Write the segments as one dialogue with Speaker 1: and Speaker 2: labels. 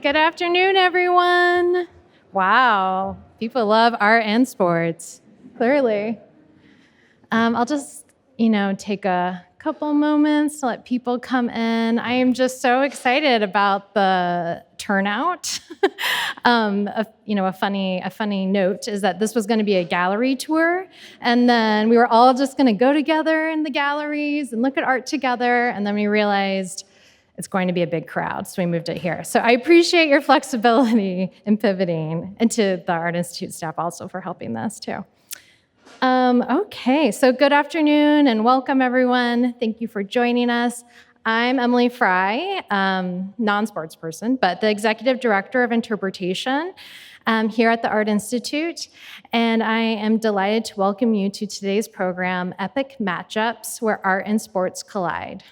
Speaker 1: Good afternoon, everyone. Wow, people love art and sports, clearly. I'll just, take a couple moments to let people come in. I am just so excited about the turnout. A funny note is that this was going to be a gallery tour, and then we were all just going to go together in the galleries and look at art together, and then we realized it's going to be a big crowd, so we moved it here. So I appreciate your flexibility in pivoting, and to the Art Institute staff also for helping this too. Okay, so good afternoon and welcome everyone. Thank you for joining us. I'm Emily Fry, non-sports person, but the Executive Director of Interpretation here at the Art Institute, and I am delighted to welcome you to today's program, Epic Matchups, where art and sports collide.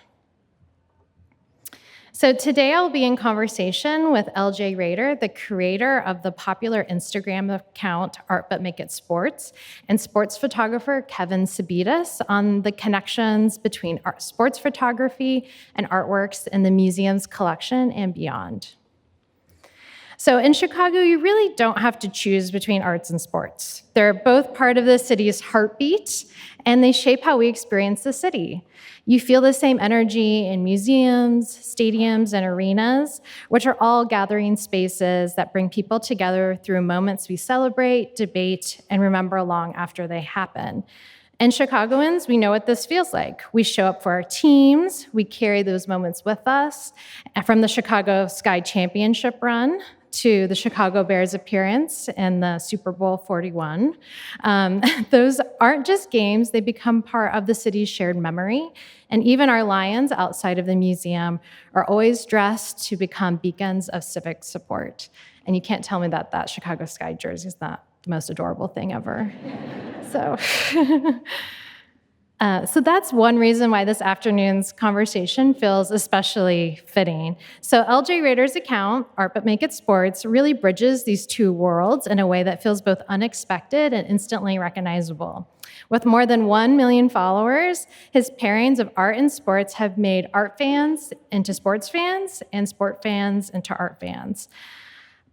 Speaker 1: So today I'll be in conversation with LJ Rader, the creator of the popular Instagram account Art But Make It Sports, and sports photographer Kevin Sabitus on the connections between sports photography and artworks in the museum's collection and beyond. So in Chicago, you really don't have to choose between arts and sports. They're both part of the city's heartbeat, and they shape how we experience the city. You feel the same energy in museums, stadiums, and arenas, which are all gathering spaces that bring people together through moments we celebrate, debate, and remember long after they happen. And Chicagoans, we know what this feels like. We show up for our teams, we carry those moments with us, from the Chicago Sky Championship run to the Chicago Bears appearance in the Super Bowl 41. Those aren't just games, they become part of the city's shared memory. And even our lions outside of the museum are always dressed to become beacons of civic support. And you can't tell me that Chicago Sky jersey is not the most adorable thing ever. So that's one reason why this afternoon's conversation feels especially fitting. So LJ Rader's account, Art But Make It Sports, really bridges these two worlds in a way that feels both unexpected and instantly recognizable. With more than 1 million followers, his pairings of art and sports have made art fans into sports fans and sport fans into art fans.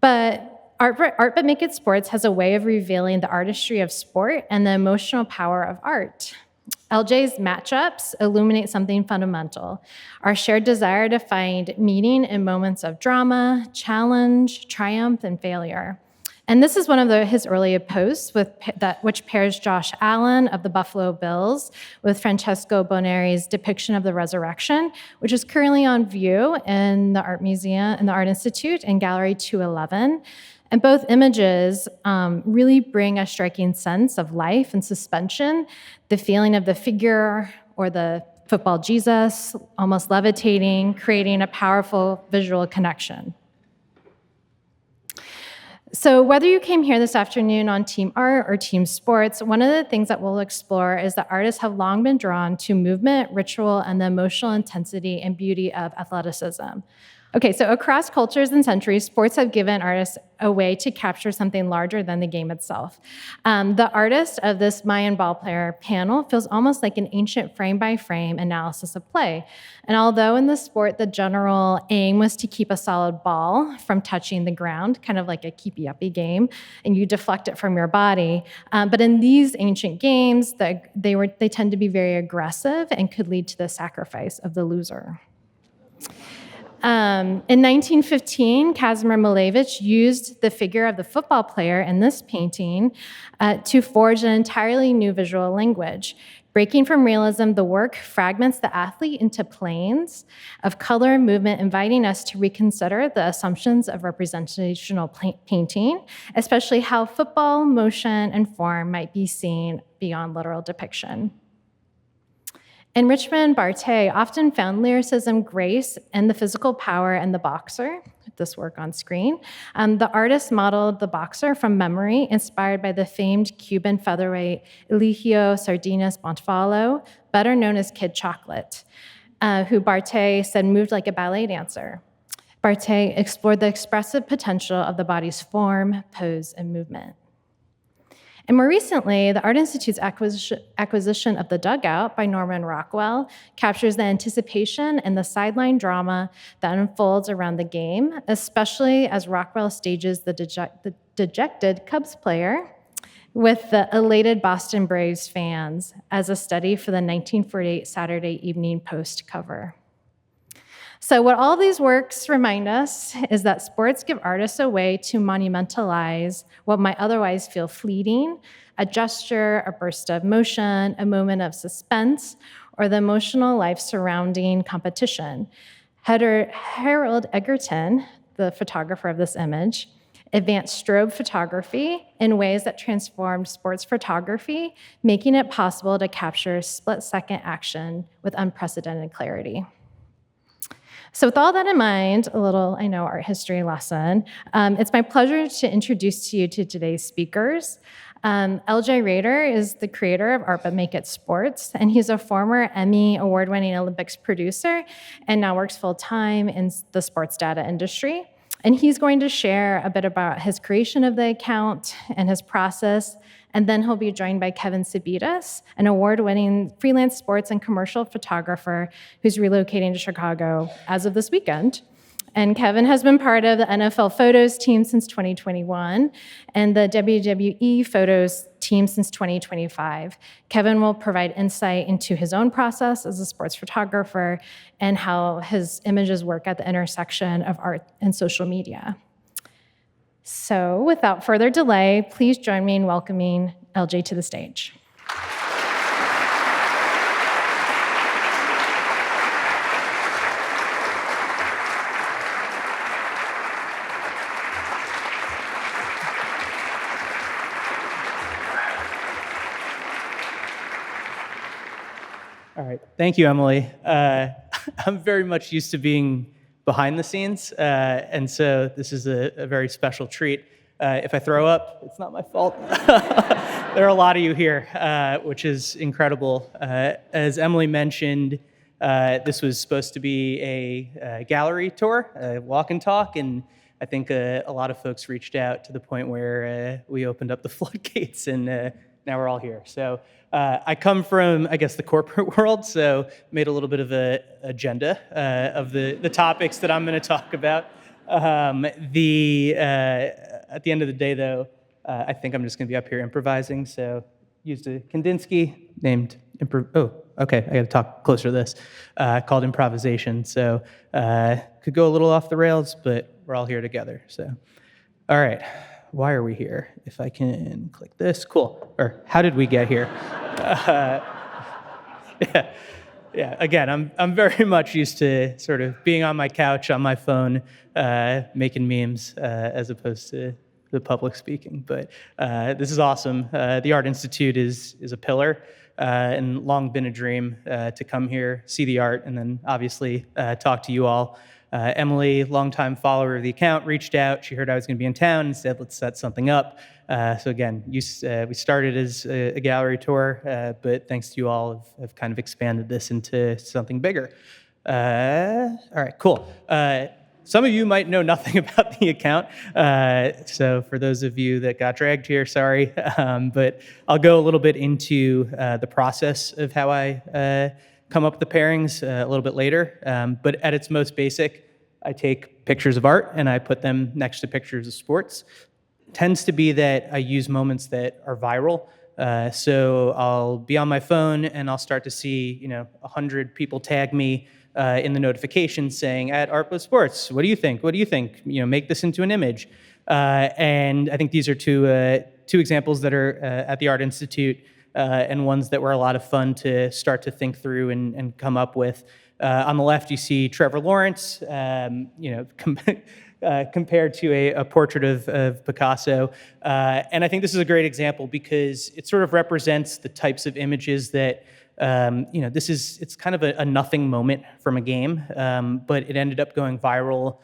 Speaker 1: But Art But Make It Sports has a way of revealing the artistry of sport and the emotional power of art. LJ's matchups illuminate something fundamental, our shared desire to find meaning in moments of drama, challenge, triumph, and failure. And this is one of his earlier posts which pairs Josh Allen of the Buffalo Bills with Francesco Boneri's depiction of the resurrection, which is currently on view in the Art Museum, in the Art Institute in Gallery 211. And both images really bring a striking sense of life and suspension, the feeling of the figure or the football Jesus almost levitating, creating a powerful visual connection. So whether you came here this afternoon on Team Art or Team Sports, one of the things that we'll explore is that artists have long been drawn to movement, ritual, and the emotional intensity and beauty of athleticism. Okay, so across cultures and centuries, sports have given artists a way to capture something larger than the game itself. The artist of this Mayan ball player panel feels almost like an ancient frame-by-frame analysis of play. And although in the sport, the general aim was to keep a solid ball from touching the ground, kind of like a keepy-uppy game, and you deflect it from your body, but in these ancient games, they tend to be very aggressive and could lead to the sacrifice of the loser. In 1915, Kazimir Malevich used the figure of the football player in this painting to forge an entirely new visual language. Breaking from realism, the work fragments the athlete into planes of color and movement, inviting us to reconsider the assumptions of representational painting, especially how football, motion, and form might be seen beyond literal depiction. And Richmond Barthé often found lyricism, grace, and the physical power in the boxer, this work on screen. The artist modeled the boxer from memory, inspired by the famed Cuban featherweight Eligio Sardinas Bonfalo, better known as Kid Chocolate, who Barthé said moved like a ballet dancer. Barthé explored the expressive potential of the body's form, pose, and movement. And more recently, the Art Institute's acquisition of The Dugout by Norman Rockwell captures the anticipation and the sideline drama that unfolds around the game, especially as Rockwell stages the dejected Cubs player with the elated Boston Braves fans as a study for the 1948 Saturday Evening Post cover. So what all these works remind us is that sports give artists a way to monumentalize what might otherwise feel fleeting, a gesture, a burst of motion, a moment of suspense, or the emotional life surrounding competition. Harold Egerton, the photographer of this image, advanced strobe photography in ways that transformed sports photography, making it possible to capture split-second action with unprecedented clarity. So with all that in mind, a little, art history lesson, it's my pleasure to introduce to you to today's speakers. LJ Rader is the creator of Art But Make It Sports, and he's a former Emmy award-winning Olympics producer and now works full-time in the sports data industry. And he's going to share a bit about his creation of the account and his process. And then he'll be joined by Kevin Sabitus, an award-winning freelance sports and commercial photographer who's relocating to Chicago as of this weekend. And Kevin has been part of the NFL Photos team since 2021 and the WWE Photos team since 2025. Kevin will provide insight into his own process as a sports photographer and how his images work at the intersection of art and social media. So without further delay, please join me in welcoming LJ to the stage.
Speaker 2: All right, thank you, Emily. I'm very much used to being behind the scenes, and so this is a very special treat. If I throw up, it's not my fault. There are a lot of you here, which is incredible. As Emily mentioned, this was supposed to be a gallery tour, a walk and talk, and I think a lot of folks reached out to the point where we opened up the floodgates, and now we're all here. So I come from, I guess, the corporate world, so made a little bit of an agenda of the topics that I'm going to talk about. At the end of the day, though, I think I'm just going to be up here improvising. So used a Kandinsky named I got to talk closer to this, called improvisation. So could go a little off the rails, but we're all here together. So, all right. Why are we here? If I can click this, cool. Or how did we get here? Yeah. Again, I'm very much used to sort of being on my couch, on my phone, making memes, as opposed to the public speaking. But this is awesome. The Art Institute is a pillar, and long been a dream to come here, see the art, and then obviously talk to you all. Emily, longtime follower of the account, reached out. She heard I was going to be in town and said, let's set something up. So again, we started as a gallery tour, but thanks to you all, have kind of expanded this into something bigger. All right, cool. Some of you might know nothing about the account. So for those of you that got dragged here, sorry. But I'll go a little bit into the process of how I come up with the pairings a little bit later. But at its most basic, I take pictures of art and I put them next to pictures of sports. It tends to be that I use moments that are viral. So I'll be on my phone and I'll start to see, 100 people tag me in the notifications saying, at Art But Sports, what do you think? What do you think? Make this into an image. And I think these are two examples that are at the Art Institute, and ones that were a lot of fun to start to think through and come up with. On the left, you see Trevor Lawrence, compared to a portrait of Picasso. And I think this is a great example because it sort of represents the types of images that, it's kind of a nothing moment from a game, but it ended up going viral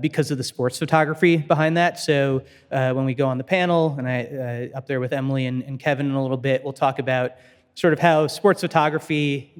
Speaker 2: because of the sports photography behind that. So when we go on the panel, and I up there with Emily and Kevin in a little bit, we'll talk about sort of how sports photography,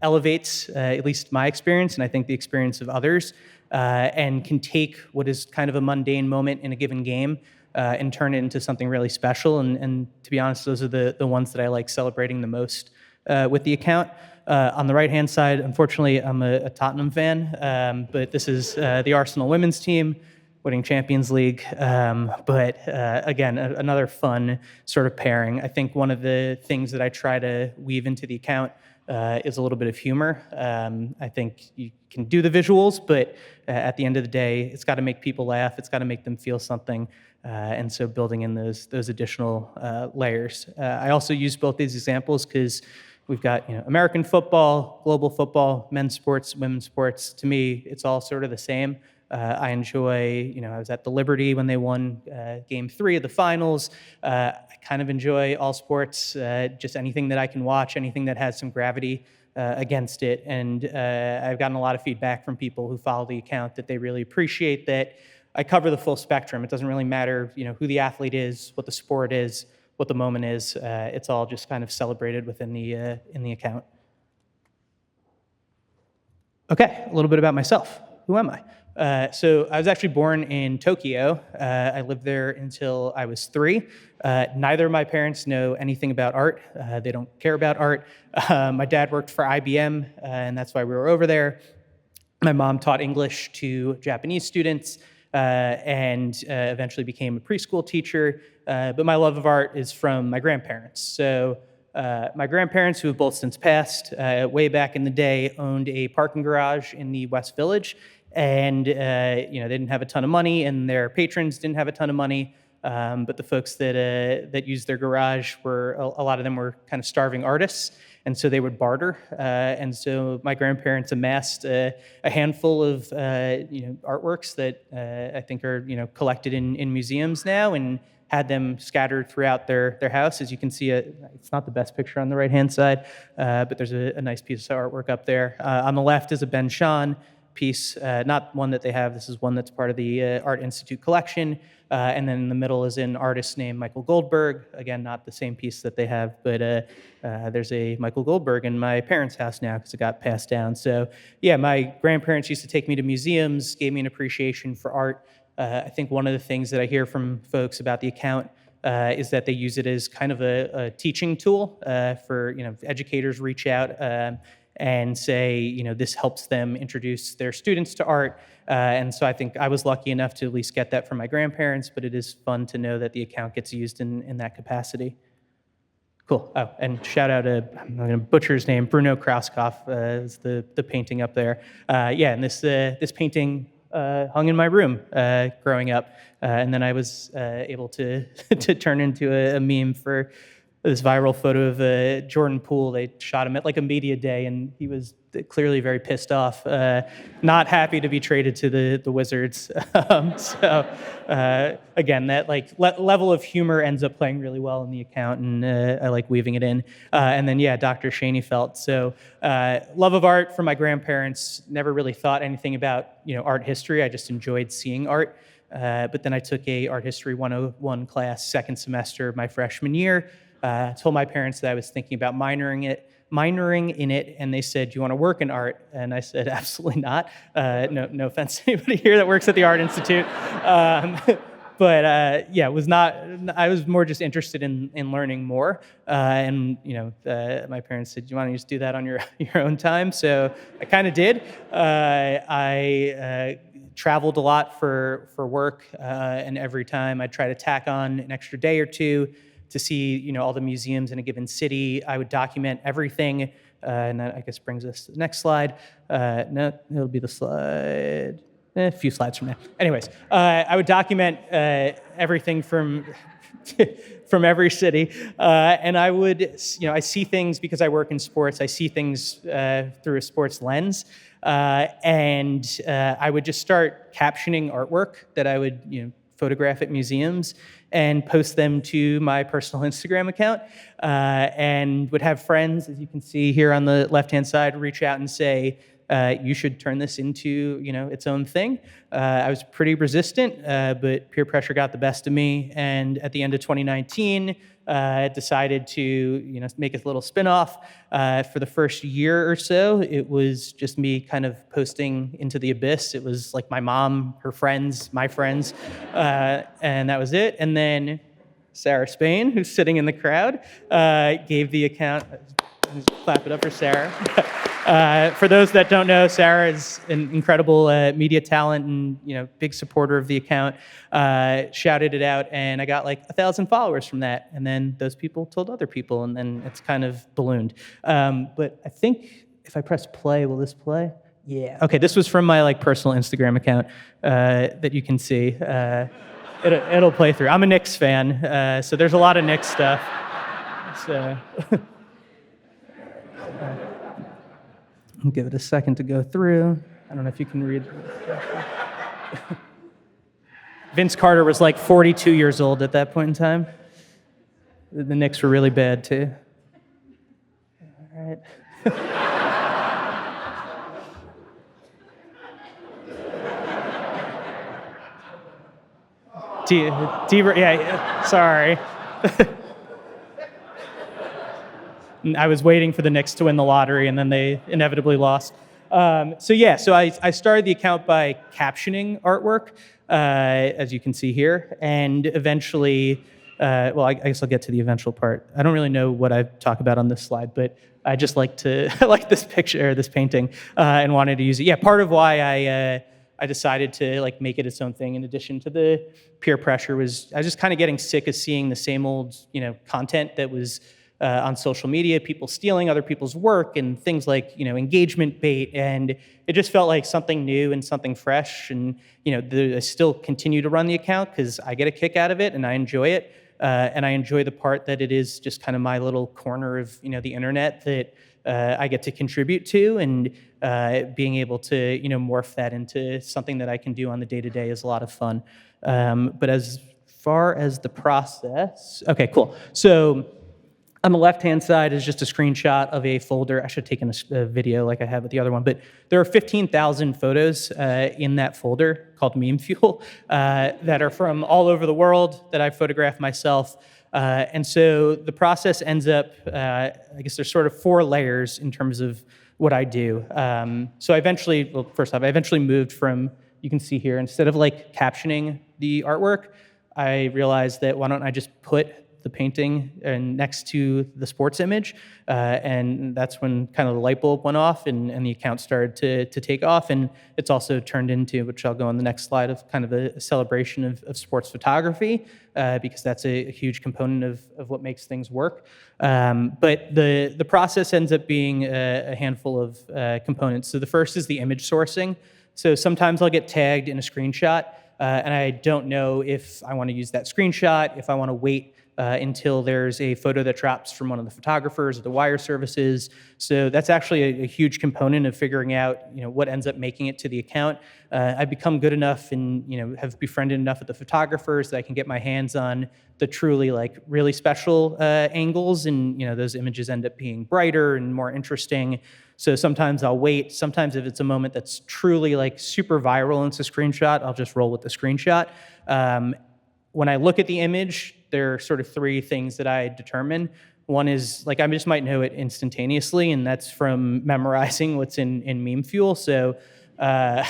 Speaker 2: elevates at least my experience, and I think the experience of others, and can take what is kind of a mundane moment in a given game, and turn it into something really special. And to be honest, those are the ones that I like celebrating the most with the account. On the right-hand side, unfortunately, I'm a Tottenham fan, but this is the Arsenal women's team winning Champions League. But again, another fun sort of pairing. I think one of the things that I try to weave into the account is a little bit of humor. I think you can do the visuals, but at the end of the day, it's got to make people laugh. It's got to make them feel something. And so building in those additional layers. I also use both these examples because we've got American football, global football, men's sports, women's sports. To me, it's all sort of the same. I enjoy, I was at the Liberty when they won Game 3 of the finals. I kind of enjoy all sports, just anything that I can watch, anything that has some gravity against it. And I've gotten a lot of feedback from people who follow the account that they really appreciate that I cover the full spectrum. It doesn't really matter, who the athlete is, what the sport is, what the moment is. It's all just kind of celebrated within the account. Okay, a little bit about myself. Who am I? So I was actually born in Tokyo. I lived there until I was 3. Neither of my parents know anything about art. They don't care about art. My dad worked for IBM, and that's why we were over there. My mom taught English to Japanese students and eventually became a preschool teacher. But my love of art is from my grandparents. So my grandparents, who have both since passed, way back in the day, owned a parking garage in the West Village. And they didn't have a ton of money, and their patrons didn't have a ton of money. But the folks that used their garage were a lot of them were kind of starving artists, and so they would barter. And so my grandparents amassed a handful of artworks that I think are collected in museums now, and had them scattered throughout their house. As you can see, it's not the best picture on the right-hand side, but there's a nice piece of artwork up there. On the left is a Ben Shahn piece, not one that they have. This is one that's part of the Art Institute collection. And then in the middle is an artist named Michael Goldberg. Again, not the same piece that they have, but there's a Michael Goldberg in my parents' house now because it got passed down. So yeah, my grandparents used to take me to museums, gave me an appreciation for art. I think one of the things that I hear from folks about the account is that they use it as kind of a teaching tool for, educators reach out and say, this helps them introduce their students to art. And so I think I was lucky enough to at least get that from my grandparents, but it is fun to know that the account gets used in that capacity. Cool. Oh, and shout out to, I'm going to butcher his name, Bruno Krauskopf is the painting up there. And this painting hung in my room growing up. And then I was able to turn into a meme for this viral photo of Jordan Poole. They shot him at like a media day, and he was clearly very pissed off, not happy to be traded to the Wizards. Again, that level of humor ends up playing really well in the account, and I like weaving it in. And then Dr. Schoenfeld. So love of art from my grandparents. Never really thought anything about art history. I just enjoyed seeing art. But then I took a Art History 101 class second semester of my freshman year. Told my parents that I was thinking about minoring in it, and they said, "Do you want to work in art?" And I said, "Absolutely not." No offense to anybody here that works at the Art Institute, but it was not. I was more just interested in learning more, and my parents said, "Do you want to just do that on your own time?" So I kind of did. I traveled a lot for work, and every time I'd try to tack on an extra day or two to see, all the museums in a given city. I would document everything, and that, I guess, brings us to the next slide. No, it'll be the slide, a few slides from now. Anyways, I would document everything from every city, and I would, I see things because I work in sports. I see things through a sports lens, and I would just start captioning artwork that I would, photograph at museums and post them to my personal Instagram account, and would have friends, as you can see here on the left-hand side, reach out and say, you should turn this into, its own thing. I was pretty resistant, but peer pressure got the best of me. And at the end of 2019, decided to, make a little spinoff. For the first year or so, it was just me kind of posting into the abyss. It was like my mom, her friends, my friends, and that was it. And then Sarah Spain, who's sitting in the crowd, gave the account. Clap it up for Sarah. For those that don't know, Sarah is an incredible media talent and big supporter of the account. Shouted it out, and I got like 1,000 followers from that. And then those people told other people, and then it's kind of ballooned. But I think if I press play, will this play? Yeah. Okay, this was from my personal Instagram account that you can see. It'll play through. I'm a Knicks fan, so there's a lot of Knicks stuff. So. I'll give it a second to go through. I don't know if you can read. Vince Carter was like 42 years old at that point in time. The Knicks were really bad too. All right. Yeah, sorry. I was waiting for the Knicks to win the lottery, and then they inevitably lost. So I started the account by captioning artwork, as you can see here, and eventually, I guess I'll get to the eventual part. I don't really know what I talk about on this slide, but I just like to I like this picture, this painting, and wanted to use it. Yeah, part of why I decided to make it its own thing, in addition to the peer pressure, was I was just kind of getting sick of seeing the same old content that was on social media, people stealing other people's work and things like, engagement bait. And it just felt like something new and something fresh. And, I still continue to run the account because I get a kick out of it and I enjoy it. And I enjoy the part that it is just kind of my little corner of, the internet that I get to contribute to, and being able to, morph that into something that I can do on the day-to-day is a lot of fun. But as far as the process, okay, cool. So on the left-hand side is just a screenshot of a folder. I should have taken a video like I have with the other one, but there are 15,000 photos in that folder called Meme Fuel that are from all over the world that I photographed myself. And so the process ends up, I guess there's sort of 4 layers in terms of what I do. So first off, I eventually moved from, you can see here, instead of captioning the artwork, I realized that why don't I just put the painting next to the sports image, and that's when kind of the light bulb went off and the account started to take off. And it's also turned into, which I'll go on the next slide, of kind of a celebration of sports photography, because that's a huge component of what makes things work. But the process ends up being a handful of components. So the first is the image sourcing. So sometimes I'll get tagged in a screenshot, and I don't know if I want to use that screenshot, if I want to wait until there's a photo that drops from one of the photographers or the wire services. So that's actually a huge component of figuring out, what ends up making it to the account. I've become good enough and, have befriended enough with the photographers that I can get my hands on the truly really special angles, and, those images end up being brighter and more interesting. So sometimes I'll wait. Sometimes if it's a moment that's truly super viral and it's a screenshot, I'll just roll with the screenshot. When I look at the image, there are sort of 3 things that I determine. One is, I just might know it instantaneously, and that's from memorizing what's in Meme Fuel. So, I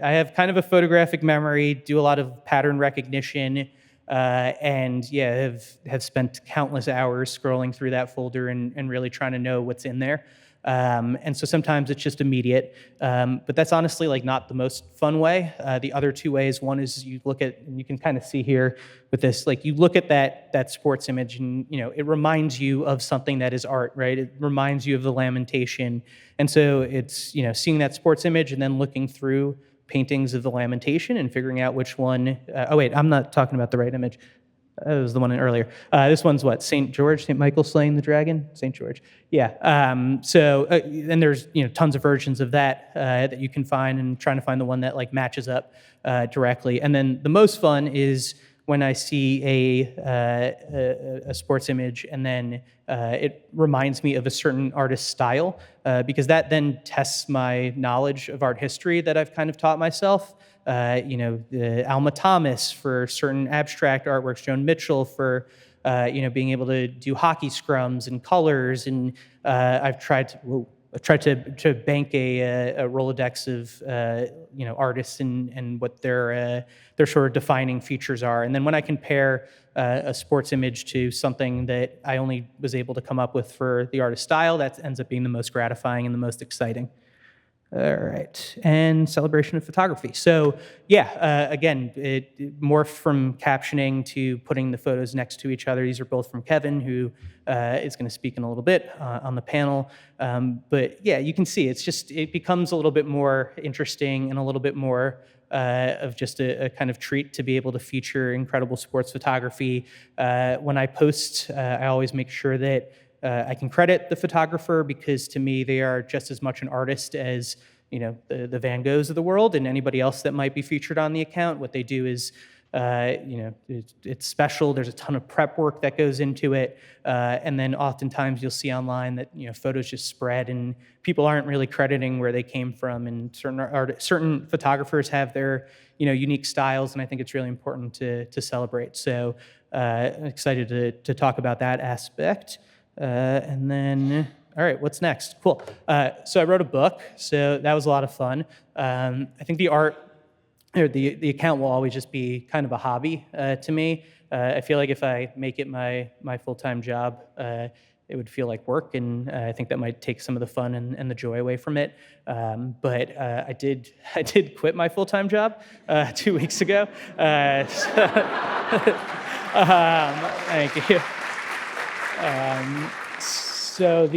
Speaker 2: have kind of a photographic memory, do a lot of pattern recognition, and have spent countless hours scrolling through that folder and really trying to know what's in there. And so sometimes it's just immediate, but that's honestly not the most fun way. The other 2 ways, one is you look at, and you can kind of see here with this, you look at that sports image and, it reminds you of something that is art, right? It reminds you of the lamentation. And so it's, seeing that sports image and then looking through paintings of the lamentation and figuring out which one, oh wait, I'm not talking about the right image. That was the one earlier. This one's what? St. Michael slaying the dragon? St. George. Yeah. And there's tons of versions of that that you can find, and trying to find the one that matches up directly. And then the most fun is when I see a sports image and then it reminds me of a certain artist's style, because that then tests my knowledge of art history that I've kind of taught myself. Alma Thomas for certain abstract artworks, Joan Mitchell for being able to do hockey scrums and colors, and I've tried to bank a Rolodex of artists and what their sort of defining features are. And then when I compare a sports image to something that I only was able to come up with for the artist's style, that ends up being the most gratifying and the most exciting. All right, and celebration of photography. So yeah, again, it morphed from captioning to putting the photos next to each other. These are both from Kevin, who is going to speak in a little bit on the panel. But yeah, you can see it becomes a little bit more interesting and a little bit more of just a kind of treat to be able to feature incredible sports photography. When I post, I always make sure that I can credit the photographer, because to me they are just as much an artist as the Van Goghs of the world and anybody else that might be featured on the account. What they do is it's special. There's a ton of prep work that goes into it, and then oftentimes you'll see online that photos just spread and people aren't really crediting where they came from. And certain photographers have their unique styles, and I think it's really important to celebrate. So I'm excited to talk about that aspect. And then, all right, what's next? Cool. So I wrote a book, so that was a lot of fun. I think the account will always just be kind of a hobby to me. I feel like if I make it my full-time job, it would feel like work, and I think that might take some of the fun and the joy away from it. But I did quit my full-time job 2 weeks ago. Thank you. So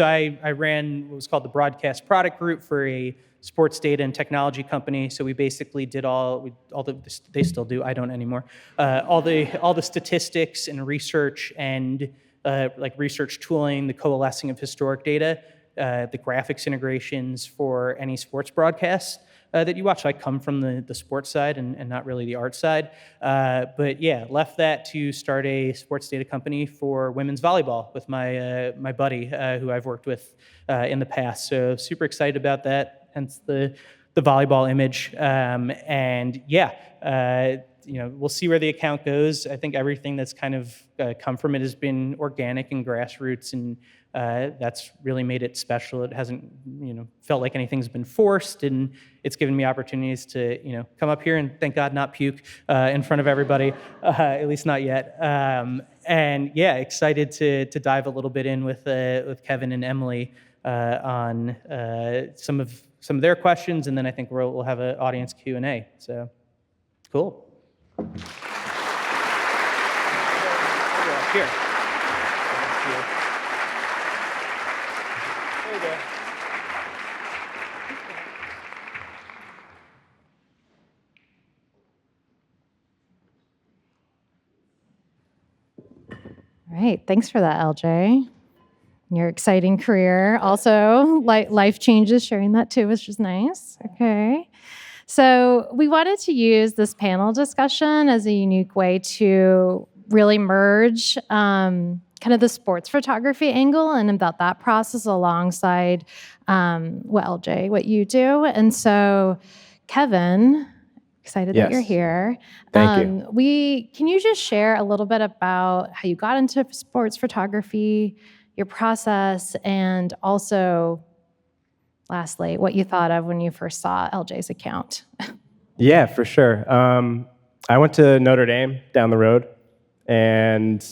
Speaker 2: I ran what was called the Broadcast Product Group for a sports data and technology company. So we basically did they still do, I don't anymore, all the statistics and research and research tooling, the coalescing of historic data, the graphics integrations for any sports broadcasts that you watch. So I come from the sports side and not really the art side. But yeah, left that to start a sports data company for women's volleyball with my buddy who I've worked with in the past. So super excited about that, hence the volleyball image. And yeah, we'll see where the account goes. I think everything that's kind of come from it has been organic and grassroots, and that's really made it special. It hasn't, felt like anything's been forced, and it's given me opportunities to, come up here and, thank God, not puke in front of everybody, at least not yet. And yeah, excited to dive a little bit in with Kevin and Emily on some of their questions, and then I think we'll have an audience Q&A. So, cool. Here. There you go.
Speaker 1: All right, thanks for that, LJ. Your exciting career. Also, life changes, sharing that too, which is nice. Okay. So we wanted to use this panel discussion as a unique way to really merge kind of the sports photography angle and about that process alongside what you do. And so, Kevin, excited that you're here.
Speaker 3: Thank you.
Speaker 1: Can you just share a little bit about how you got into sports photography, your process, and also, lastly, what you thought of when you first saw LJ's account?
Speaker 3: Yeah, for sure. I went to Notre Dame down the road, and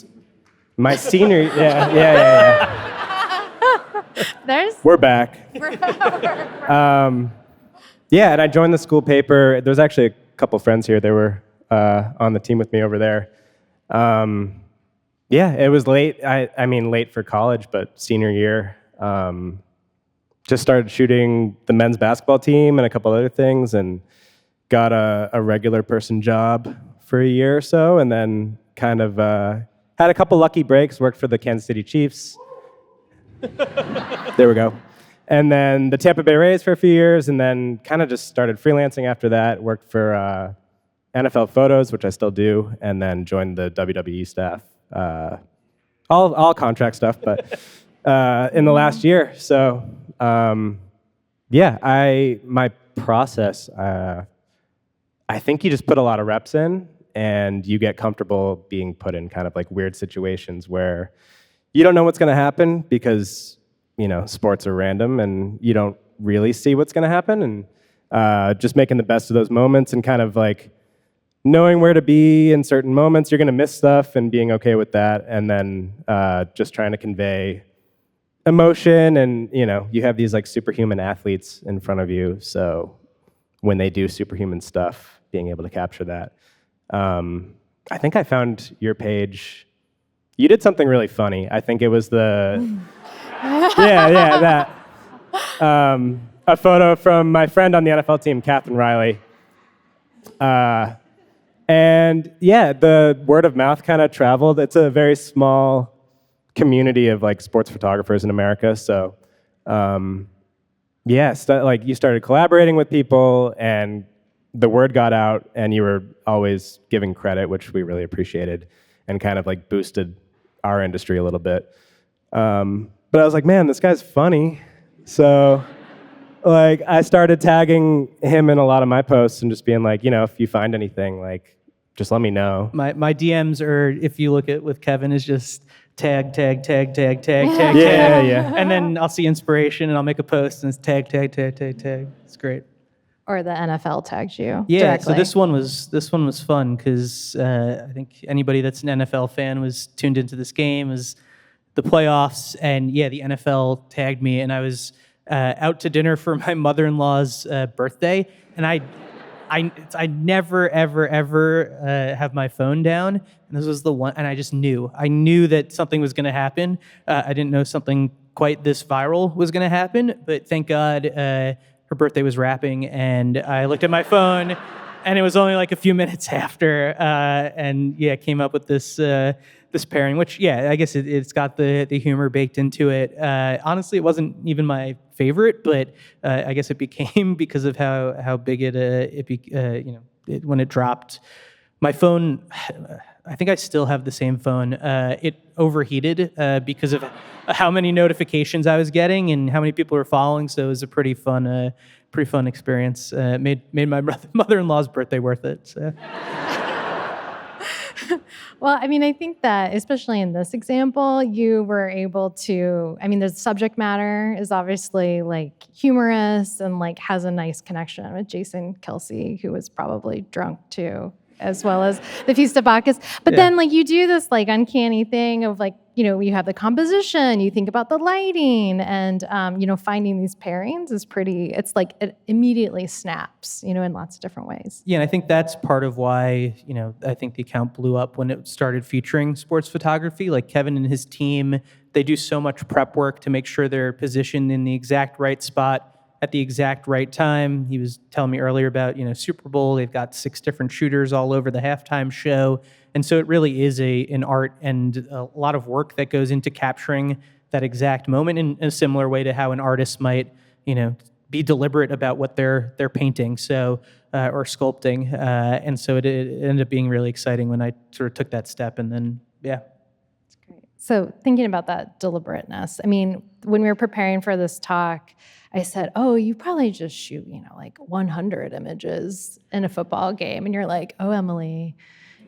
Speaker 3: my senior, we're back. Yeah, and I joined the school paper. There's actually a couple friends here. They were on the team with me over there. Yeah, it was late. I mean, late for college, but senior year. Just started shooting the men's basketball team and a couple other things, and got a regular person job for a year or so, and then kind of had a couple lucky breaks, worked for the Kansas City Chiefs. There we go. And then the Tampa Bay Rays for a few years, and then kind of just started freelancing after that, worked for NFL photos, which I still do, and then joined the WWE staff. All contract stuff, but in the last year. So my process, I think you just put a lot of reps in, and you get comfortable being put in kind of like weird situations where you don't know what's going to happen because, sports are random and you don't really see what's going to happen, and just making the best of those moments and kind of like knowing where to be in certain moments. You're going to miss stuff and being okay with that, and then just trying to convey emotion. And you have these like superhuman athletes in front of you, so when they do superhuman stuff, being able to capture that. I think I found your page. You did something really funny. I think it was that. A photo from my friend on the NFL team, Catherine Riley. And the word of mouth kind of traveled. It's a very small community of like sports photographers in America. So, you started collaborating with people, and the word got out, and you were always giving credit, which we really appreciated, and kind of like boosted our industry a little bit. But I was like, man, this guy's funny. So like I started tagging him in a lot of my posts and just being like, if you find anything, like, just let me know.
Speaker 2: My DMs are, if you look at with Kevin, is just tag.
Speaker 3: Yeah.
Speaker 2: And then I'll see inspiration and I'll make a post and it's tag. It's great.
Speaker 1: Or the NFL tags you
Speaker 2: Yeah,
Speaker 1: directly.
Speaker 2: so this one was fun because I think anybody that's an NFL fan was tuned into this game. It was the playoffs, and the NFL tagged me, and I was out to dinner for my mother-in-law's birthday, and I never ever have my phone down, and this was the one, and I knew that something was going to happen. I didn't know something quite this viral was going to happen, but thank God her birthday was wrapping, and I looked at my phone, and it was only like a few minutes after, and came up with this pairing, which I guess it's got the humor baked into it. Honestly, it wasn't even my favorite, but I guess it became because of how big when it dropped. My phone, I think I still have the same phone. It overheated because of how many notifications I was getting and how many people were following. So it was a pretty fun experience. Made my mother-in-law's birthday worth it. So.
Speaker 1: Well, I mean, I think that especially in this example, you were able to, the subject matter is obviously like humorous and like has a nice connection with Jason Kelsey, who was probably drunk too, as well as the Feast of Bacchus. But then like you do this like uncanny thing of like, you have the composition, you think about the lighting, and finding these pairings is it's like it immediately snaps, in lots of different ways.
Speaker 2: Yeah, and I think that's part of why, I think the account blew up when it started featuring sports photography. Like Kevin and his team, they do so much prep work to make sure they're positioned in the exact right spot at the exact right time. He was telling me earlier about, Super Bowl. They've got 6 different shooters all over the halftime show. And so it really is an art and a lot of work that goes into capturing that exact moment in a similar way to how an artist might, be deliberate about what they're painting, so or sculpting. And so it ended up being really exciting when I sort of took that step, and then
Speaker 1: That's great. So thinking about that deliberateness, when we were preparing for this talk, I said, oh, you probably just shoot, like 100 images in a football game. And you're like, oh, Emily,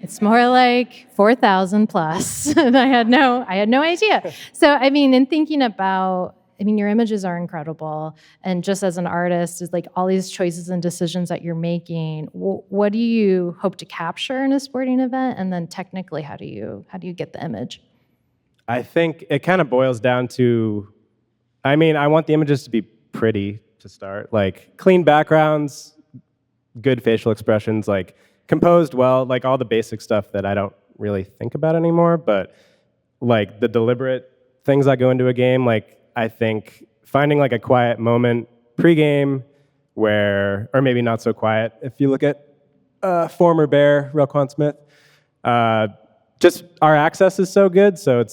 Speaker 1: it's more like 4,000 plus. And I had no idea. So, in thinking about, your images are incredible. And just as an artist, is like all these choices and decisions that you're making, what do you hope to capture in a sporting event? And then technically, how do you get the image?
Speaker 3: I think it kind of boils down to, I want the images to be pretty to start, like clean backgrounds, good facial expressions, like composed well, like all the basic stuff that I don't really think about anymore, but like the deliberate things that go into a game, like I think finding like a quiet moment pregame where, or maybe not so quiet, if you look at former Bear, Roquan Smith, just our access is so good, so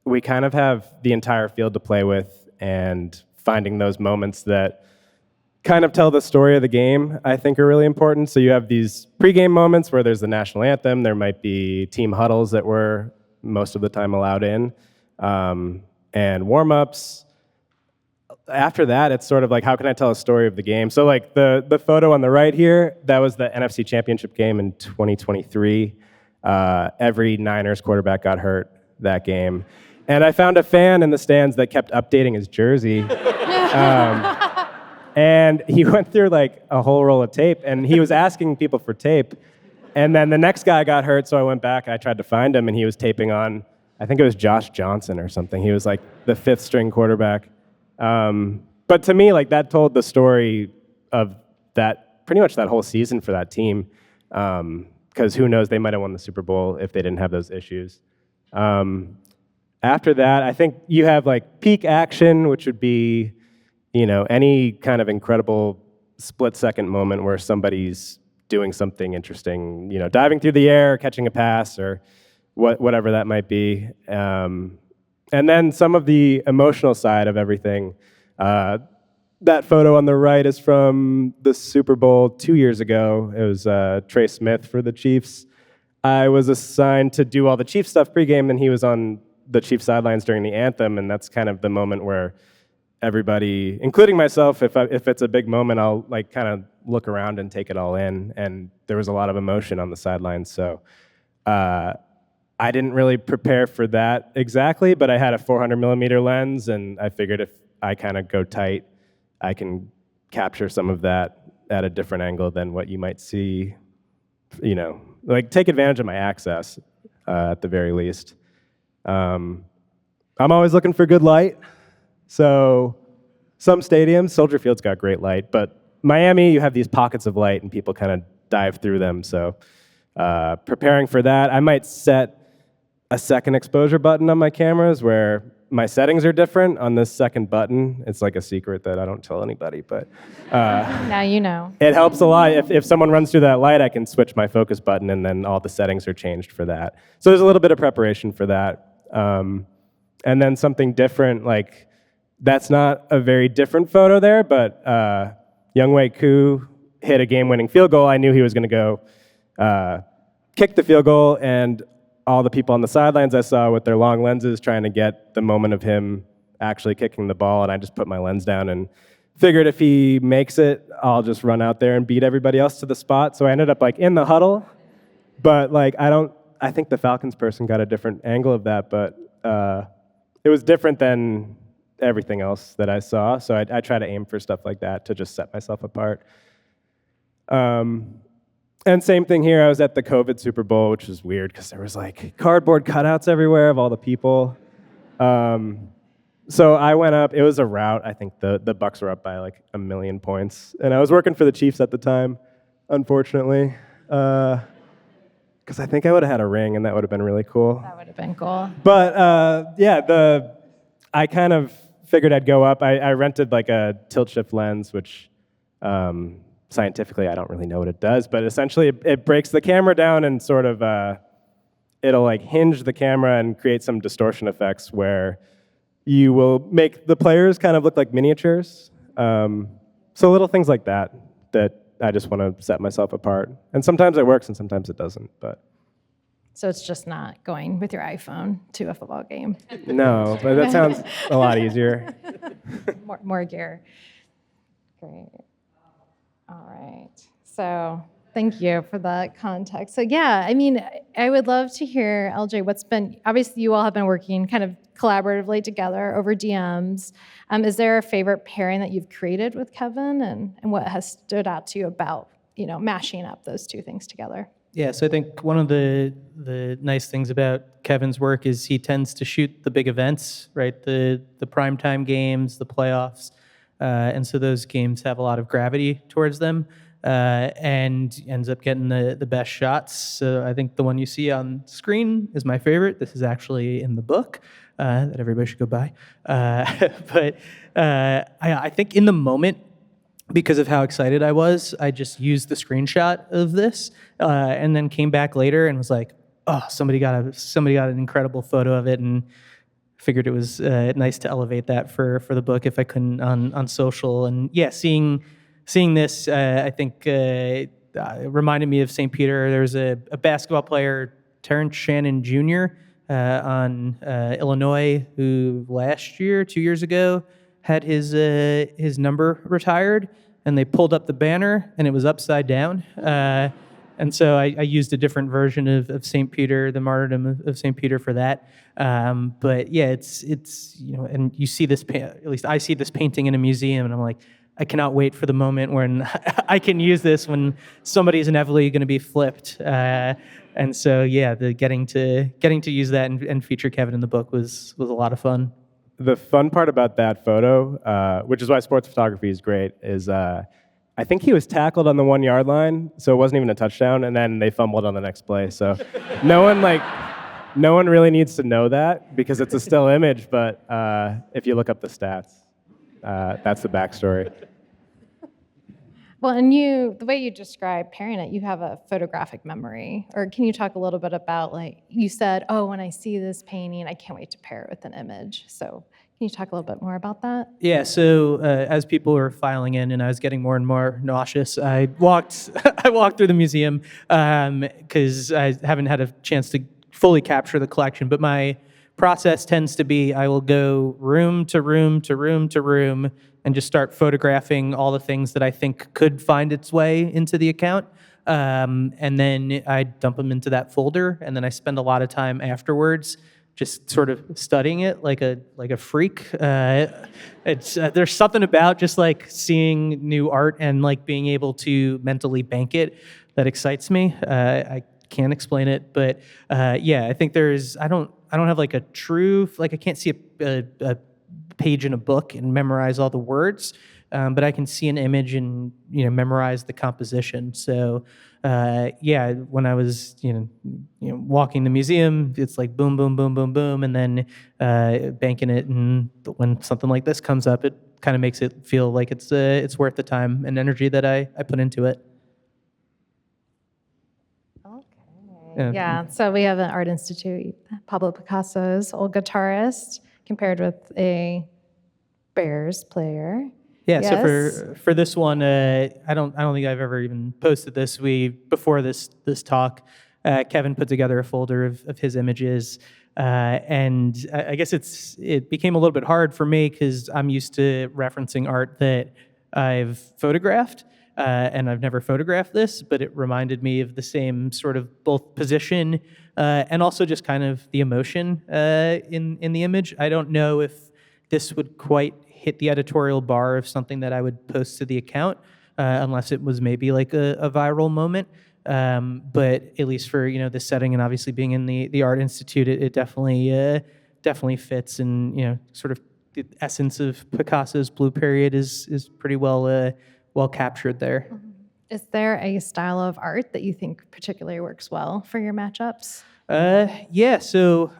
Speaker 3: we kind of have the entire field to play with, and finding those moments that kind of tell the story of the game, I think are really important. So you have these pregame moments where there's the national anthem. There might be team huddles that we're most of the time allowed in, and warm-ups. After that, it's sort of like, how can I tell a story of the game? So like the photo on the right here, that was the NFC Championship game in 2023. Every Niners quarterback got hurt that game. And I found a fan in the stands that kept updating his jersey. And he went through like a whole roll of tape, and he was asking people for tape. And then the next guy got hurt, so I went back, I tried to find him, and he was taping on, I think it was Josh Johnson or something. He was like the 5th string quarterback. But to me, like, that told the story of that, pretty much that whole season for that team. Because who knows, they might have won the Super Bowl if they didn't have those issues. After that, I think you have like peak action, which would be, any kind of incredible split-second moment where somebody's doing something interesting, diving through the air, catching a pass, or whatever that might be. And then some of the emotional side of everything. That photo on the right is from the Super Bowl 2 years ago. It was Trey Smith for the Chiefs. I was assigned to do all the Chiefs stuff pregame, and he was on the Chiefs sidelines during the anthem, and that's kind of the moment where everybody, including myself, if it's a big moment, I'll like kind of look around and take it all in. And there was a lot of emotion on the sidelines, so I didn't really prepare for that exactly, but I had a 400 millimeter lens, and I figured if I kind of go tight, I can capture some of that at a different angle than what you might see, like take advantage of my access at the very least. I'm always looking for good light. So some stadiums, Soldier Field's got great light, but Miami, you have these pockets of light and people kind of dive through them. So preparing for that, I might set a second exposure button on my cameras where my settings are different on this second button. It's like a secret that I don't tell anybody, but
Speaker 1: Now you know.
Speaker 3: it helps a lot. If someone runs through that light, I can switch my focus button, and then all the settings are changed for that. So there's a little bit of preparation for that. And then something different, like that's not a very different photo there, but Younghoe Koo hit a game-winning field goal. I knew he was going to go kick the field goal, and all the people on the sidelines I saw with their long lenses trying to get the moment of him actually kicking the ball, and I just put my lens down and figured if he makes it, I'll just run out there and beat everybody else to the spot. So I ended up like in the huddle, but like I think the Falcons person got a different angle of that, but it was different than everything else that I saw. So I try to aim for stuff like that to just set myself apart. And same thing here, I was at the COVID Super Bowl, which was weird because there was like cardboard cutouts everywhere of all the people. So I went up, it was a rout, I think the Bucks were up by like 1 million points. And I was working for the Chiefs at the time, unfortunately. Because I think I would have had a ring and that would have been really cool.
Speaker 1: That would have been cool.
Speaker 3: But yeah, I kind of figured I'd go up. I rented like a tilt shift lens, which scientifically I don't really know what it does, but essentially it breaks the camera down and sort of it'll like hinge the camera and create some distortion effects where you will make the players kind of look like miniatures. So little things like that I just want to set myself apart. And sometimes it works and sometimes it doesn't, but.
Speaker 1: So it's just not going with your iPhone to a football game.
Speaker 3: No, but that sounds a lot easier.
Speaker 1: More gear. Great. All right. So thank you for that context. So yeah, I mean, I would love to hear, LJ, obviously you all have been working kind of collaboratively together over DMs. Is there a favorite pairing that you've created with Kevin, and what has stood out to you about, mashing up those two things together?
Speaker 2: Yeah, so I think one of the nice things about Kevin's work is he tends to shoot the big events, right? The primetime games, the playoffs. And so those games have a lot of gravity towards them, and ends up getting the best shots. So I think the one you see on screen is my favorite. This is actually in the book that everybody should go buy. But I think in the moment, because of how excited I was, I just used the screenshot of this, and then came back later and was like, "Oh, somebody got an incredible photo of it," and figured it was nice to elevate that for the book if I couldn't on social. And yeah, seeing seeing this, I think it reminded me of St. Peter. There was a basketball player, Terrence Shannon Jr. On Illinois, who last year, 2 years ago, had his number retired, and they pulled up the banner, and it was upside down. And so I used a different version of St. Peter, the martyrdom of St. Peter, for that. But yeah, it's and you see this, at least I see this painting in a museum, and I'm like, I cannot wait for the moment when I can use this when somebody's inevitably going to be flipped. And so yeah, the getting to use that and feature Kevin in the book was a lot of fun.
Speaker 3: The fun part about that photo, which is why sports photography is great, is I think he was tackled on the 1 yard line, so it wasn't even a touchdown, and then they fumbled on the next play. So no one really needs to know that because it's a still image, but if you look up the stats, that's the backstory.
Speaker 1: Well, and the way you describe pairing it, you have a photographic memory. Or can you talk a little bit about, like, you said, oh, when I see this painting, I can't wait to pair it with an image. So can you talk a little bit more about that?
Speaker 2: Yeah, so as people were filing in and I was getting more and more nauseous, I walked through the museum because I haven't had a chance to fully capture the collection. But my process tends to be I will go room to room to room to room and just start photographing all the things that I think could find its way into the account. And then I dump them into that folder, and then I spend a lot of time afterwards just sort of studying it like a freak. It's there's something about just like seeing new art and like being able to mentally bank it that excites me. I can't explain it, but yeah, I think I don't have like a true, like I can't see a page in a book and memorize all the words, but I can see an image and memorize the composition. So yeah, when I was walking the museum, it's like boom, boom, boom, boom, boom, and then banking it. And when something like this comes up, it kind of makes it feel like it's worth the time and energy that I put into it.
Speaker 1: Yeah, so we have an art institute, Pablo Picasso's old guitarist, compared with a Bears player.
Speaker 2: Yeah,
Speaker 1: Yes.
Speaker 2: so for this one, I don't think I've ever even posted this. Before this talk, Kevin put together a folder of his images, and I guess it became a little bit hard for me because I'm used to referencing art that I've photographed. And I've never photographed this, but it reminded me of the same sort of both position and also just kind of the emotion in the image. I don't know if this would quite hit the editorial bar of something that I would post to the account, unless it was maybe like a viral moment. But at least for this setting and obviously being in the Art Institute, it definitely fits, and sort of the essence of Picasso's Blue Period is pretty well captured there.
Speaker 1: Is there a style of art that you think particularly works well for your matchups?
Speaker 2: Yeah, so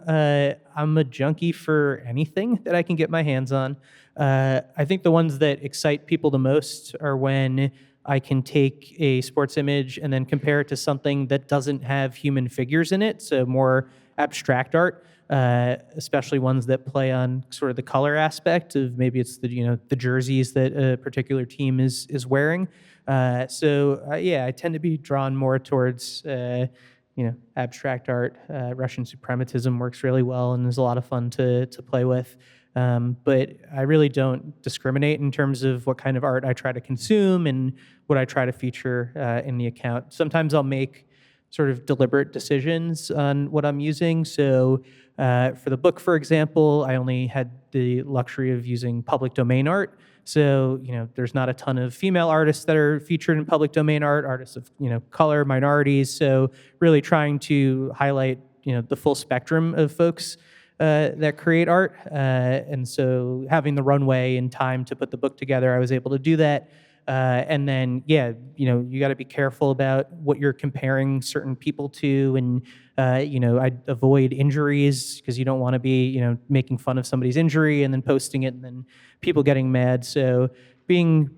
Speaker 2: I'm a junkie for anything that I can get my hands on. I think the ones that excite people the most are when I can take a sports image and then compare it to something that doesn't have human figures in it, so more abstract art. Especially ones that play on sort of the color aspect of maybe it's the jerseys that a particular team is wearing. So yeah, I tend to be drawn more towards abstract art. Russian suprematism works really well and is a lot of fun to play with. But I really don't discriminate in terms of what kind of art I try to consume and what I try to feature in the account. Sometimes I'll make sort of deliberate decisions on what I'm using. So for the book, for example, I only had the luxury of using public domain art. So, there's not a ton of female artists that are featured in public domain art, artists of, color, minorities. So really trying to highlight, the full spectrum of folks that create art. And so having the runway and time to put the book together, I was able to do that. And then, yeah, you got to be careful about what you're comparing certain people to, and I avoid injuries because you don't want to be, making fun of somebody's injury and then posting it and then people getting mad. So being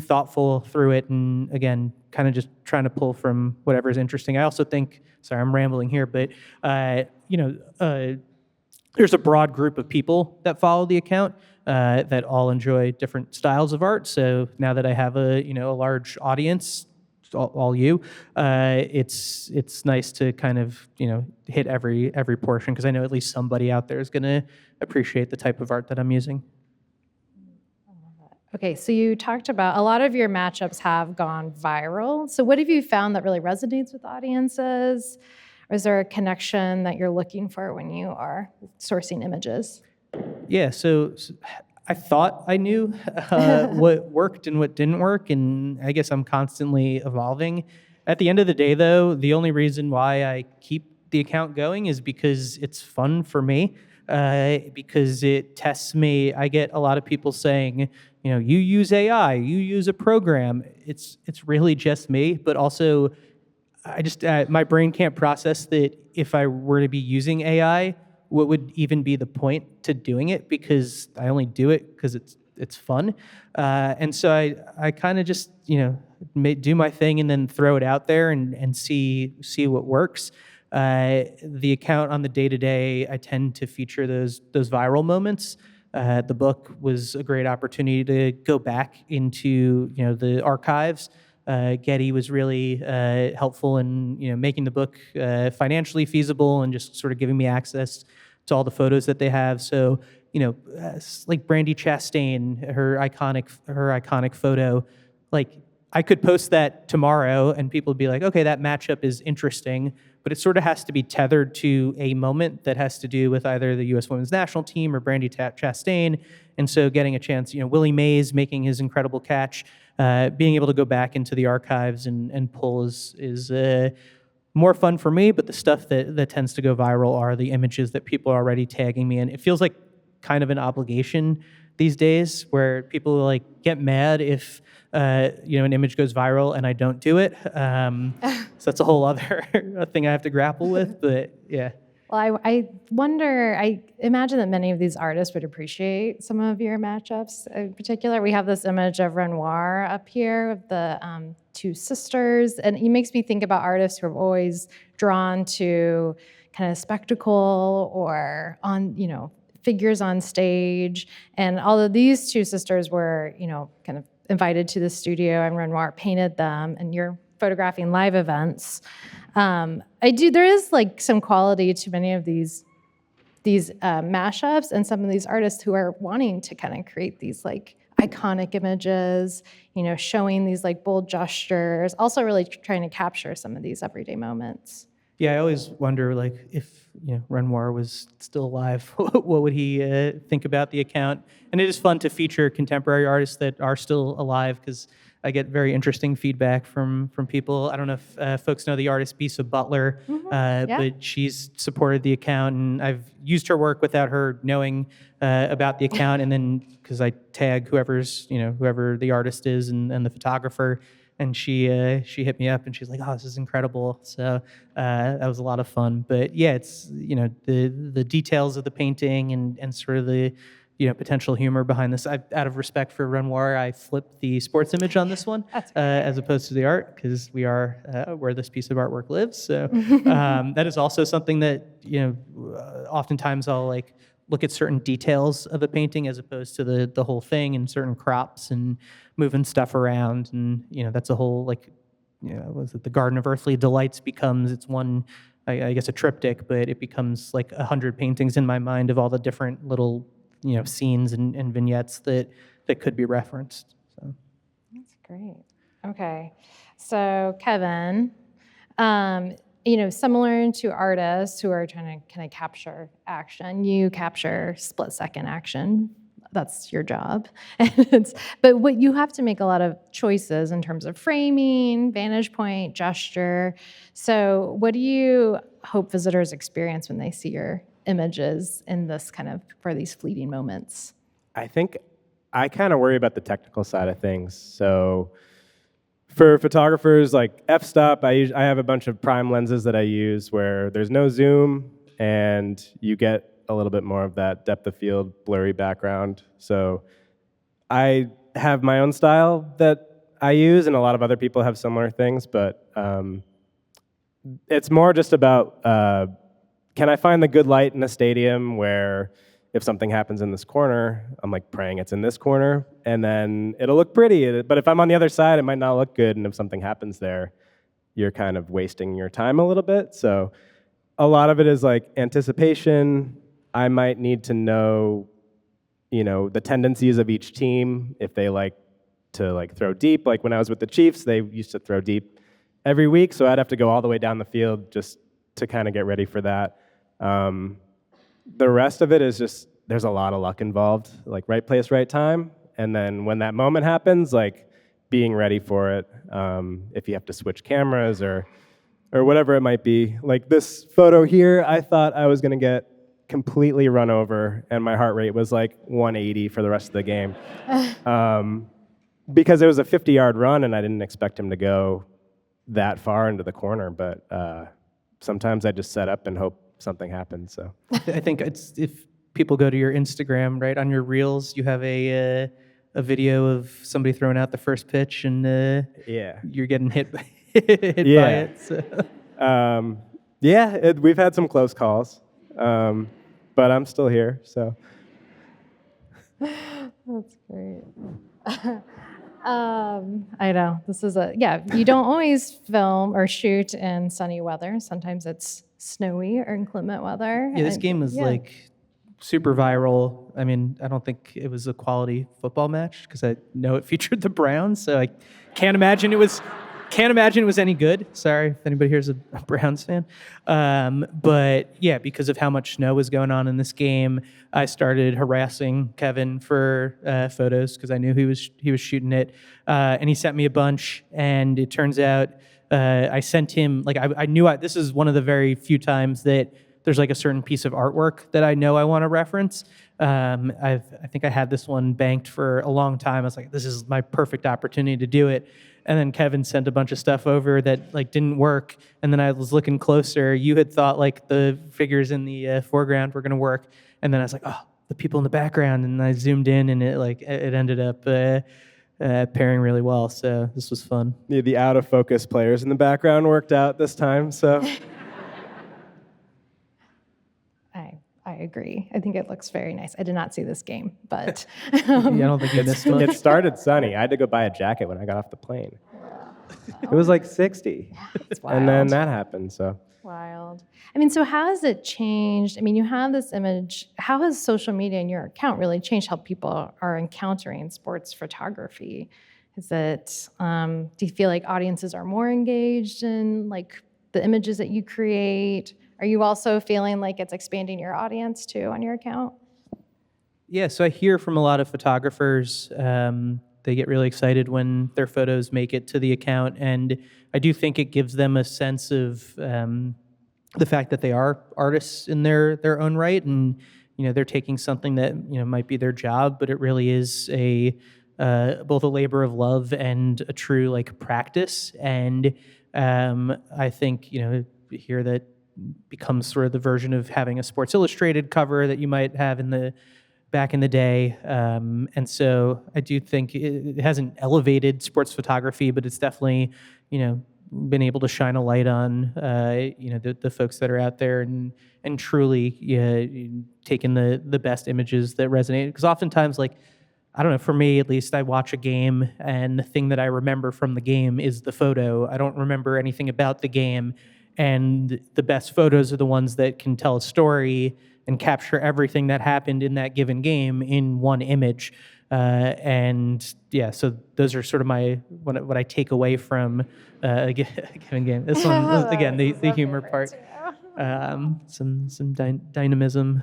Speaker 2: thoughtful through it, and again, kind of just trying to pull from whatever is interesting. I also think, sorry, I'm rambling here, but there's a broad group of people that follow the account that all enjoy different styles of art. So now that I have a large audience, all you, it's nice to kind of hit every portion, because I know at least somebody out there is going to appreciate the type of art that I'm using.
Speaker 1: Okay, so you talked about a lot of your matchups have gone viral. So what have you found that really resonates with audiences? Or is there a connection that you're looking for when you are sourcing images?
Speaker 2: Yeah, so I thought I knew what worked and what didn't work, and I guess I'm constantly evolving. At the end of the day, though, the only reason why I keep the account going is because it's fun for me, because it tests me. I get a lot of people saying, you use AI, you use a program. It's really just me, but also I just my brain can't process that if I were to be using AI, what would even be the point to doing it, because I only do it because it's fun. And so I kind of just do my thing and then throw it out there and see what works. The account on the day-to-day, I tend to feature those viral moments. The book was a great opportunity to go back into the archives. Getty was really helpful in making the book financially feasible and just sort of giving me access to all the photos that they have. So like Brandi Chastain, her iconic photo, like I could post that tomorrow and people would be like, okay, that matchup is interesting, but it sort of has to be tethered to a moment that has to do with either the U.S. Women's National Team or Brandi Chastain. And so getting a chance, Willie Mays making his incredible catch, being able to go back into the archives and pull is more fun for me. But the stuff that tends to go viral are the images that people are already tagging me in. It feels like kind of an obligation these days, where people like get mad if an image goes viral and I don't do it. So that's a whole other thing I have to grapple with. But yeah.
Speaker 1: Well, I wonder, I imagine that many of these artists would appreciate some of your matchups. In particular, we have this image of Renoir up here of the two sisters, and it makes me think about artists who are always drawn to kind of spectacle or figures on stage. And although these two sisters were, kind of invited to the studio and Renoir painted them, and you're photographing live events, there is like some quality to many of these mashups and some of these artists who are wanting to kind of create these like iconic images, showing these like bold gestures, also really trying to capture some of these everyday moments.
Speaker 2: Yeah, I always wonder, like, if Renoir was still alive, what would he think about the account? And it is fun to feature contemporary artists that are still alive, because I get very interesting feedback from people. I don't know if folks know the artist Bisa Butler, but she's supported the account, and I've used her work without her knowing about the account. And then because I tag whoever the artist is and the photographer. And she hit me up and she's like, "Oh, this is incredible." So that was a lot of fun. But yeah, it's the details of the painting and sort of the potential humor behind this. Out of respect for Renoir, I flipped the sports image on this one as opposed to the art, because we are where this piece of artwork lives. So that is also something that oftentimes I'll like look at certain details of a painting as opposed to the whole thing, and certain crops and moving stuff around. And, that's a whole, like, was it the Garden of Earthly Delights becomes, it's one, I guess a triptych, but it becomes like 100 paintings in my mind of all the different little, scenes and vignettes that could be referenced. So
Speaker 1: that's great. Okay. So Kevin, similar to artists who are trying to kind of capture action, you capture split-second action. That's your job. But what you have to make a lot of choices in terms of framing, vantage point, gesture. So what do you hope visitors experience when they see your images in this kind of, for these fleeting moments?
Speaker 3: I think I kind of worry about the technical side of things. So for photographers, like f-stop, I have a bunch of prime lenses that I use where there's no zoom and you get a little bit more of that depth of field, blurry background. So I have my own style that I use, and a lot of other people have similar things, but it's more just about can I find the good light in a stadium where if something happens in this corner, I'm like praying it's in this corner, and then it'll look pretty. But if I'm on the other side, it might not look good, and if something happens there, you're kind of wasting your time a little bit. So a lot of it is like anticipation. I might need to know, the tendencies of each team, if they like to throw deep. Like when I was with the Chiefs, they used to throw deep every week, so I'd have to go all the way down the field just to kind of get ready for that. The rest of it is just, there's a lot of luck involved, like right place, right time. And then when that moment happens, like being ready for it, if you have to switch cameras or whatever it might be. Like this photo here, I thought I was gonna get completely run over, and my heart rate was like 180 for the rest of the game. Because it was a 50-yard run, and I didn't expect him to go that far into the corner, but sometimes I just set up and hope something happens. So
Speaker 2: I think it's, if people go to your Instagram, right, on your reels, you have a video of somebody throwing out the first pitch, and you're getting hit by it. So.
Speaker 3: We've had some close calls, but I'm still here. So
Speaker 1: That's great. I know this is you don't always film or shoot in sunny weather. Sometimes it's snowy or inclement weather.
Speaker 2: Yeah, this game was like super viral. I mean, I don't think it was a quality football match because I know it featured the Browns, so I can't imagine it was any good. Sorry if anybody here's a Browns fan. But yeah, because of how much snow was going on in this game, I started harassing Kevin for photos because I knew he was shooting it, and he sent me a bunch. And it turns out I sent him, like, I knew this is one of the very few times that there's like a certain piece of artwork that I know I want to reference. I think I had this one banked for a long time. I was like, this is my perfect opportunity to do it. And then Kevin sent a bunch of stuff over that like didn't work. And then I was looking closer. You had thought like the figures in the foreground were going to work. And then I was like, oh, the people in the background. And I zoomed in, and it ended up pairing really well. So this was fun.
Speaker 3: Yeah, the out of focus players in the background worked out this time. So
Speaker 1: I agree. I think it looks very nice. I did not see this game, but
Speaker 2: I don't think you missed much.
Speaker 3: It started sunny. I had to go buy a jacket when I got off the plane. It was like 60.
Speaker 1: It's wild.
Speaker 3: And then that happened, so.
Speaker 1: Wild. I mean, so how has it changed? I mean, you have this image. How has social media in your account really changed how people are encountering sports photography? Is it, do you feel like audiences are more engaged in like the images that you create? Are you also feeling like it's expanding your audience too on your account?
Speaker 2: Yeah, so I hear from a lot of photographers, they get really excited when their photos make it to the account, and I do think it gives them a sense of the fact that they are artists in their own right, and they're taking something that might be their job, but it really is both a labor of love and a true like practice. And I think here that becomes sort of the version of having a Sports Illustrated cover that you might have back in the day. And so I do think it hasn't elevated sports photography, but it's definitely, been able to shine a light on, the folks that are out there and truly taking the best images that resonate. Because oftentimes, like, I don't know, for me at least, I watch a game and the thing that I remember from the game is the photo. I don't remember anything about the game. And the best photos are the ones that can tell a story and capture everything that happened in that given game in one image. And yeah, so those are sort of what I take away from a given game. This one, again, the humor part, some dynamism.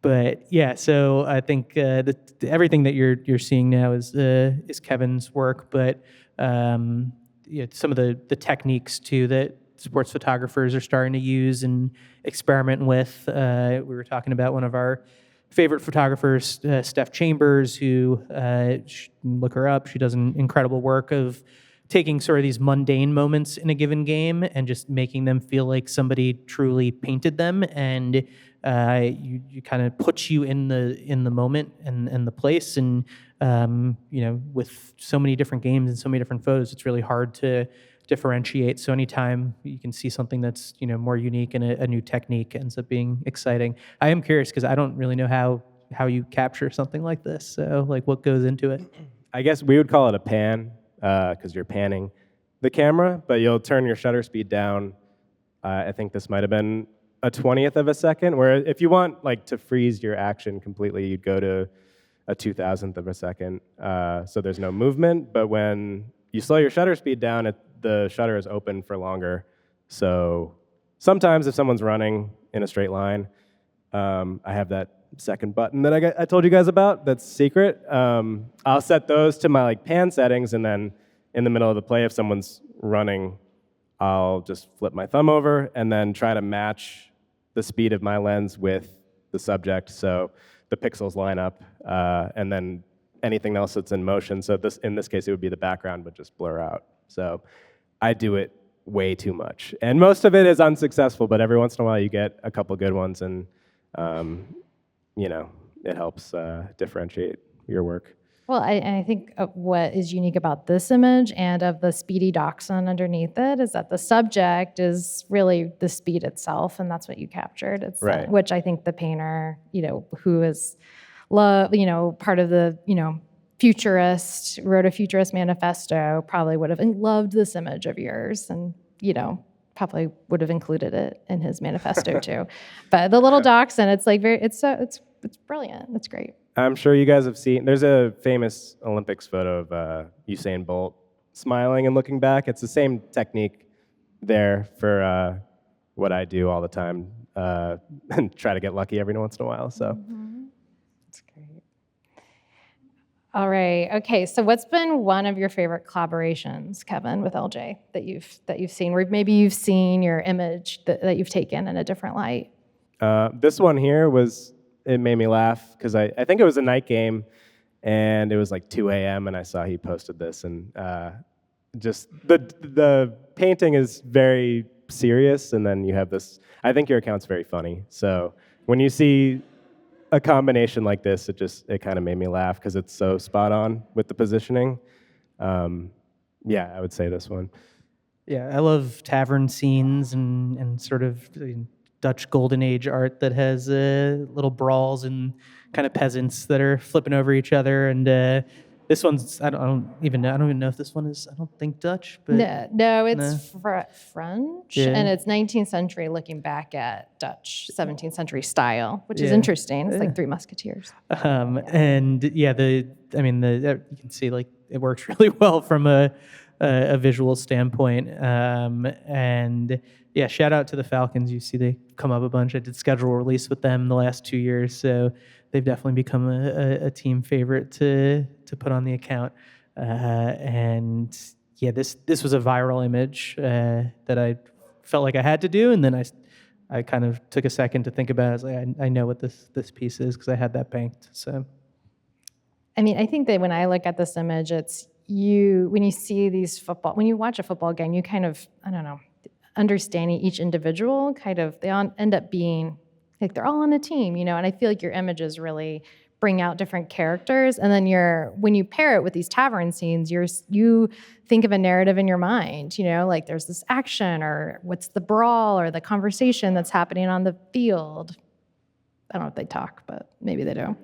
Speaker 2: But yeah, so I think everything that you're seeing now is Kevin's work, but some of the techniques too that sports photographers are starting to use and experiment with. We were talking about one of our favorite photographers, Steph Chambers, who, look her up, she does an incredible work of taking sort of these mundane moments in a given game and just making them feel like somebody truly painted them, and you kind of puts you in the moment and the place, and with so many different games and so many different photos, it's really hard to differentiate. So anytime you can see something that's more unique and a new technique ends up being exciting. I am curious because I don't really know how you capture something like this. So like what goes into it?
Speaker 3: I guess we would call it a pan because you're panning the camera, but you'll turn your shutter speed down. I think this might have been a 20th of a second, where if you want like to freeze your action completely, you'd go to a 2000th of a second. So there's no movement, but when you slow your shutter speed down, the shutter is open for longer. So sometimes if someone's running in a straight line, I have that second button that I told you guys about that's secret. I'll set those to my like pan settings, and then in the middle of the play, if someone's running, I'll just flip my thumb over and then try to match the speed of my lens with the subject so the pixels line up, and then anything else that's in motion. So in this case, it would be the background, but just blur out. So I do it way too much. And most of it is unsuccessful, but every once in a while you get a couple good ones, and it helps differentiate your work.
Speaker 1: Well, I think what is unique about this image and of the speedy dachshund underneath it is that the subject is really the speed itself, and that's what you captured. It's
Speaker 3: right.
Speaker 1: Which I think the painter, who is part of the, wrote a futurist manifesto, probably would have loved this image of yours, and probably would have included it in his manifesto too. But the little dachshund, it's like it's brilliant. It's great.
Speaker 3: I'm sure you guys have seen, there's a famous Olympics photo of Usain Bolt smiling and looking back. It's the same technique there for what I do all the time, and try to get lucky every once in a while. So
Speaker 1: That's great. All right. Okay. So what's been one of your favorite collaborations, Kevin, with LJ that you've seen, where maybe you've seen your image that you've taken in a different light?
Speaker 3: This one here it made me laugh because I think it was a night game, and it was like 2 a.m. and I saw he posted this, and just the painting is very serious, and then you have this. I think your account's very funny. So when you see a combination like this, it kind of made me laugh because it's so spot on with the positioning. Yeah, I would say this one.
Speaker 2: Yeah, I love tavern scenes and sort of Dutch Golden Age art that has little brawls and kind of peasants that are flipping over each other. And this one's I don't even know if this one is. I don't think Dutch, but
Speaker 1: no, it's French,
Speaker 2: Yeah.
Speaker 1: and it's 19th century, looking back at Dutch 17th century style, which is interesting. It's like Three Musketeers.
Speaker 2: And yeah, you can see like it works really well from a visual standpoint. And yeah, shout out to the Falcons. You see they come up a bunch. I did schedule release with them the last 2 years, so they've definitely become a team favorite to put on the account. And yeah, this was a viral image that I felt like I had to do, and then I kind of took a second to think about it. I was like, I know what this piece is because I had that banked. So,
Speaker 1: I mean, I think that when I look at this image, it's when you see when you watch a football game, you kind of, I don't know, understanding each individual, they all end up being like they're all on a team, and I feel like your images really bring out different characters, and then when you pair it with these tavern scenes, you think of a narrative in your mind, like there's this action, or what's the brawl, or the conversation that's happening on the field. I don't know if they talk, but maybe they do.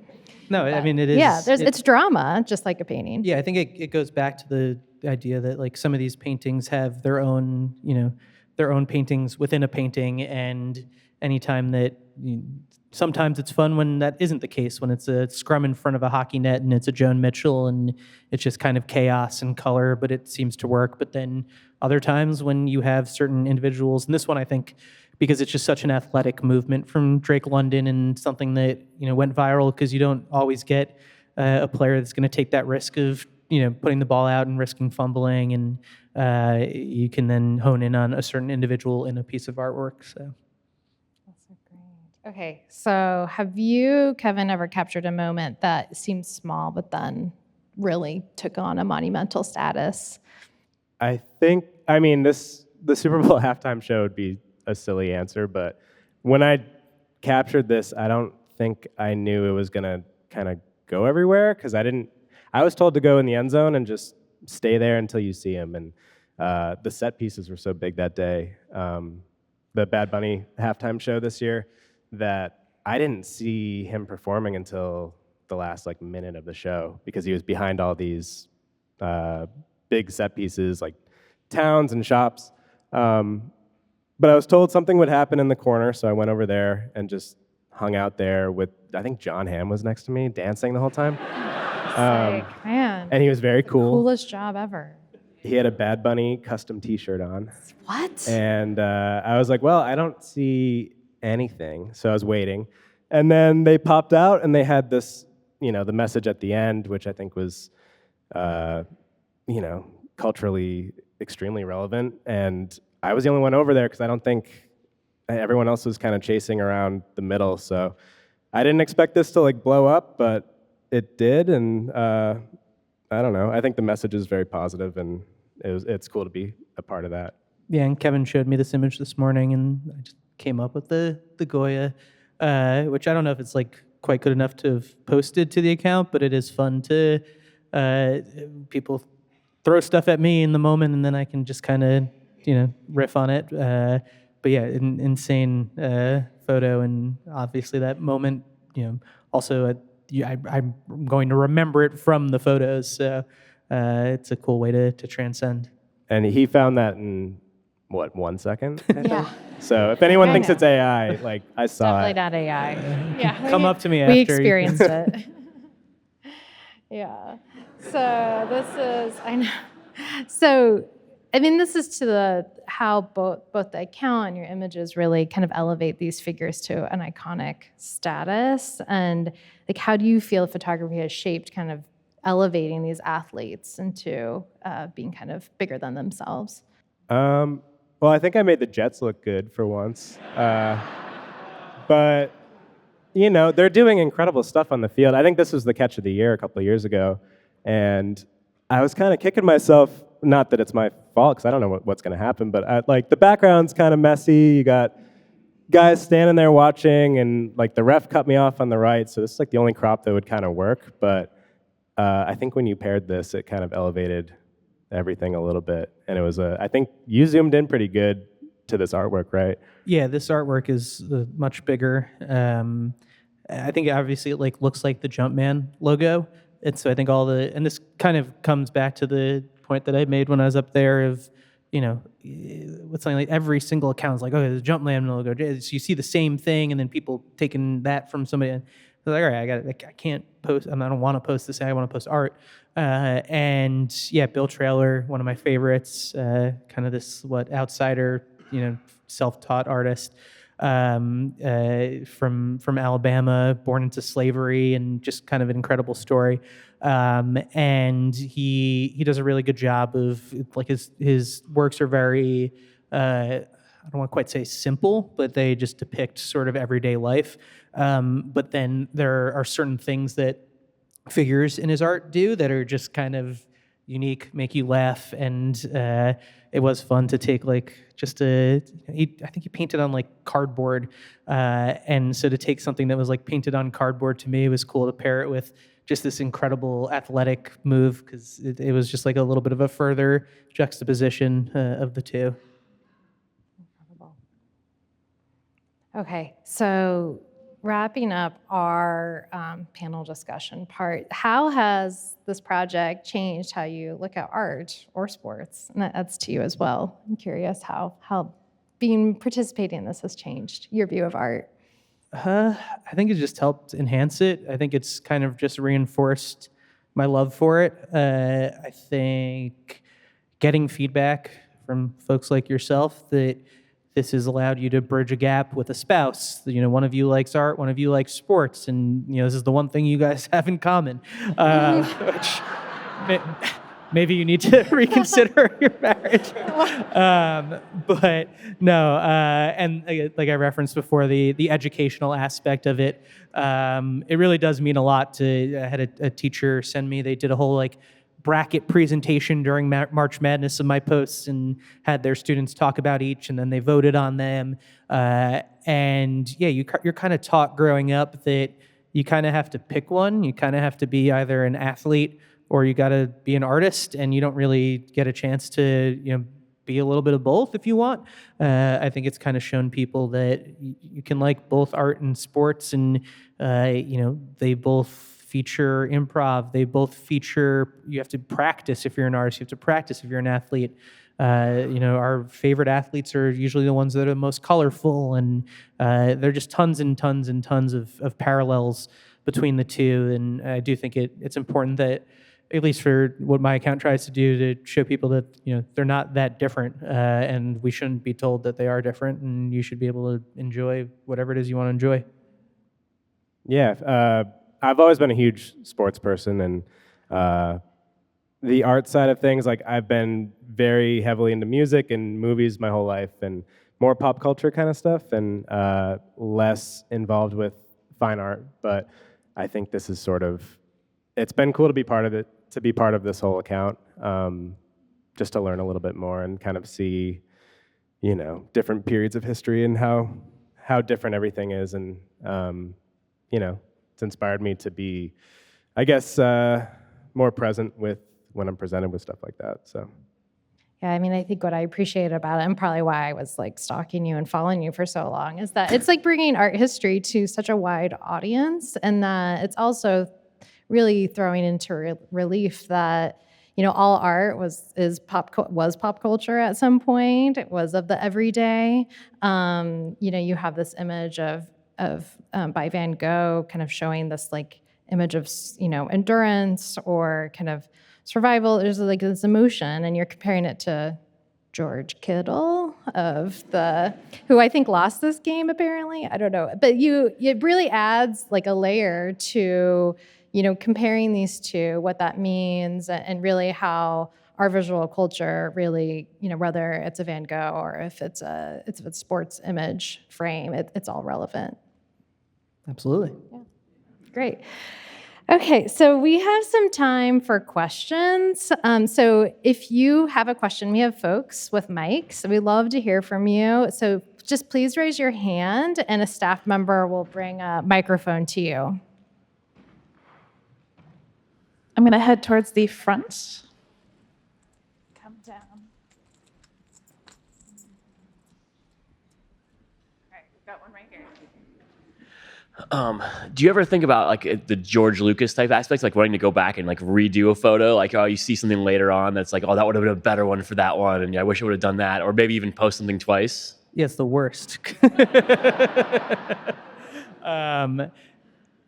Speaker 2: No, I mean, it is.
Speaker 1: Yeah, it's drama, just like a painting.
Speaker 2: Yeah, I think it goes back to the idea that like some of these paintings have their own paintings within a painting, and anytime that sometimes it's fun when that isn't the case, when it's a scrum in front of a hockey net and it's a Joan Mitchell and it's just kind of chaos and color, but it seems to work. But then other times when you have certain individuals, and this one I think because it's just such an athletic movement from Drake London and something that went viral because you don't always get a player that's going to take that risk of putting the ball out and risking fumbling, and you can then hone in on a certain individual in a piece of artwork. So
Speaker 1: that's so great. Okay, so have you, Kevin, ever captured a moment that seemed small but then really took on a monumental status?
Speaker 3: The Super Bowl halftime show would be a silly answer, but when I captured this, I don't think I knew it was gonna kind of go everywhere because I was told to go in the end zone and just stay there until you see him, and the set pieces were so big that day, the Bad Bunny halftime show this year, that I didn't see him performing until the last like minute of the show because he was behind all these big set pieces like towns and shops. But I was told something would happen in the corner, so I went over there and just hung out there with, I think John Hamm was next to me dancing the whole time.
Speaker 1: Sick, man.
Speaker 3: And he was very cool.
Speaker 1: Coolest job ever.
Speaker 3: He had a Bad Bunny custom t-shirt on.
Speaker 1: What?
Speaker 3: And I was like, well, I don't see anything. So I was waiting. And then they popped out and they had this, the message at the end, which I think was, culturally extremely relevant. And I was the only one over there because I don't think everyone else was kind of chasing around the middle. So I didn't expect this to like blow up, but it did. And I don't know. I think the message is very positive, and it's cool to be a part of that.
Speaker 2: Yeah, and Kevin showed me this image this morning, and I just came up with the Goya, which I don't know if it's like quite good enough to have posted to the account, but it is fun to people throw stuff at me in the moment, and then I can just kind of riff on it. But yeah, insane photo, and obviously that moment. Also I'm going to remember it from the photos, so it's a cool way to transcend.
Speaker 3: And he found that in, 1 second?
Speaker 1: Yeah.
Speaker 3: So if anyone
Speaker 1: I
Speaker 3: thinks
Speaker 1: know.
Speaker 3: it's AI, like, I saw
Speaker 1: Definitely
Speaker 3: it.
Speaker 1: not AI. Yeah.
Speaker 2: Come up to me after.
Speaker 1: We experienced it. Yeah. So this is, I know. So, I mean, this is to how both the account and your images really kind of elevate these figures to an iconic status. And like, how do you feel photography has shaped kind of elevating these athletes into being kind of bigger than themselves?
Speaker 3: Well, I think I made the Jets look good for once. But, they're doing incredible stuff on the field. I think this was the catch of the year a couple of years ago. And I was kind of kicking myself, not that it's my fault, because I don't know what's going to happen, but the background's kind of messy. You got guys standing there watching, and like the ref cut me off on the right, so this is like the only crop that would kind of work. But I think when you paired this, it kind of elevated everything a little bit. And it was I think you zoomed in pretty good to this artwork, right?
Speaker 2: Yeah, this artwork is much bigger. I think obviously it like looks like the Jumpman logo. And so I think and this kind of comes back to the point that I made when I was up there of, with something like every single account is like, oh, the Jumpman logo. So you see the same thing, and then people taking that from somebody. And they're like, all right, I can't post. I don't want to post this. I want to post art. And yeah, Bill Traylor, one of my favorites, kind of this outsider, self-taught artist from Alabama, born into slavery, and just kind of an incredible story. And he does a really good job of like his works are very I don't want to quite say simple, but they just depict sort of everyday life. But then there are certain things that figures in his art do that are just kind of unique, make you laugh, and it was fun to take like just I think he painted on like cardboard, and so to take something that was like painted on cardboard, to me, it was cool to pair it with just this incredible athletic move, because it was just like a little bit of a further juxtaposition of the two.
Speaker 1: Incredible. Okay, so wrapping up our panel discussion part, how has this project changed how you look at art or sports? And that's to you as well. I'm curious how participating in this has changed your view of art.
Speaker 2: I think it just helped enhance it. I think it's kind of just reinforced my love for it. I think getting feedback from folks like yourself that this has allowed you to bridge a gap with a spouse. One of you likes art, one of you likes sports, and this is the one thing you guys have in common. Which maybe you need to reconsider your marriage. But no, and like I referenced before, the educational aspect of it, it really does mean a lot. I had a teacher send me, they did a whole bracket presentation during March Madness of my posts, and had their students talk about each, and then they voted on them. And yeah, you're kind of taught growing up that you kind of have to pick one. You kind of have to be either an athlete or you got to be an artist, and you don't really get a chance to, be a little bit of both if you want. I think it's kind of shown people that you can like both art and sports, and they both feature improv. They both feature, you have to practice if you're an artist. You have to practice if you're an athlete. Our favorite athletes are usually the ones that are the most colorful, and there are just tons and tons and tons of parallels between the two. And I do think it's important that, at least for what my account tries to do, to show people that they're not that different, and we shouldn't be told that they are different, and you should be able to enjoy whatever it is you want to enjoy.
Speaker 3: Yeah, I've always been a huge sports person, and the art side of things, like I've been very heavily into music and movies my whole life, and more pop culture kind of stuff, and less involved with fine art. But I think this is it's been cool to be part of it, to be part of this whole account, just to learn a little bit more and kind of see, different periods of history and how different everything is, and it's inspired me to be, I guess, more present with when I'm presented with stuff like that. So.
Speaker 1: Yeah, I mean, I think what I appreciate about it, and probably why I was like stalking you and following you for so long, is that it's like bringing art history to such a wide audience, and that it's also really throwing into relief that all art was pop culture at some point. It was of the everyday. You have this image of by Van Gogh, kind of showing this like image of endurance or kind of survival. There's like this emotion, and you're comparing it to George Kittle who I think lost this game apparently. I don't know, but it really adds like a layer to comparing these two, what that means, and really how our visual culture really, whether it's a Van Gogh or if it's a sports image frame, it's all relevant.
Speaker 2: Absolutely.
Speaker 1: Yeah. Great. Okay, so we have some time for questions. So if you have a question, we have folks with mics, so we'd love to hear from you. So just please raise your hand, and a staff member will bring a microphone to you.
Speaker 4: I'm going to head towards the front. Come down. All right, we've got one right here.
Speaker 5: Do you ever think about like the George Lucas type aspects, like wanting to go back and like redo a photo? Like, you see something later on that's like, that would have been a better one for that one, and I wish I would have done that, or maybe even post something twice?
Speaker 2: Yeah, it's the worst.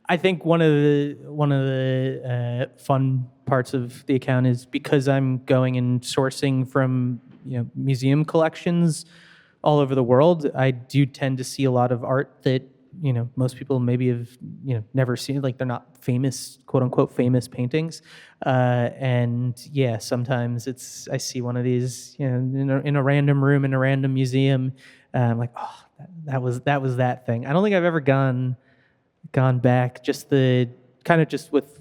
Speaker 2: I think one of the fun parts of the account is because I'm going and sourcing from museum collections all over the world. I do tend to see a lot of art that most people maybe have never seen. Like, they're not famous, quote unquote famous paintings, and yeah, sometimes I see one of these in a random room in a random museum. I'm like, oh, that was that thing. I don't think I've ever gone back. Just with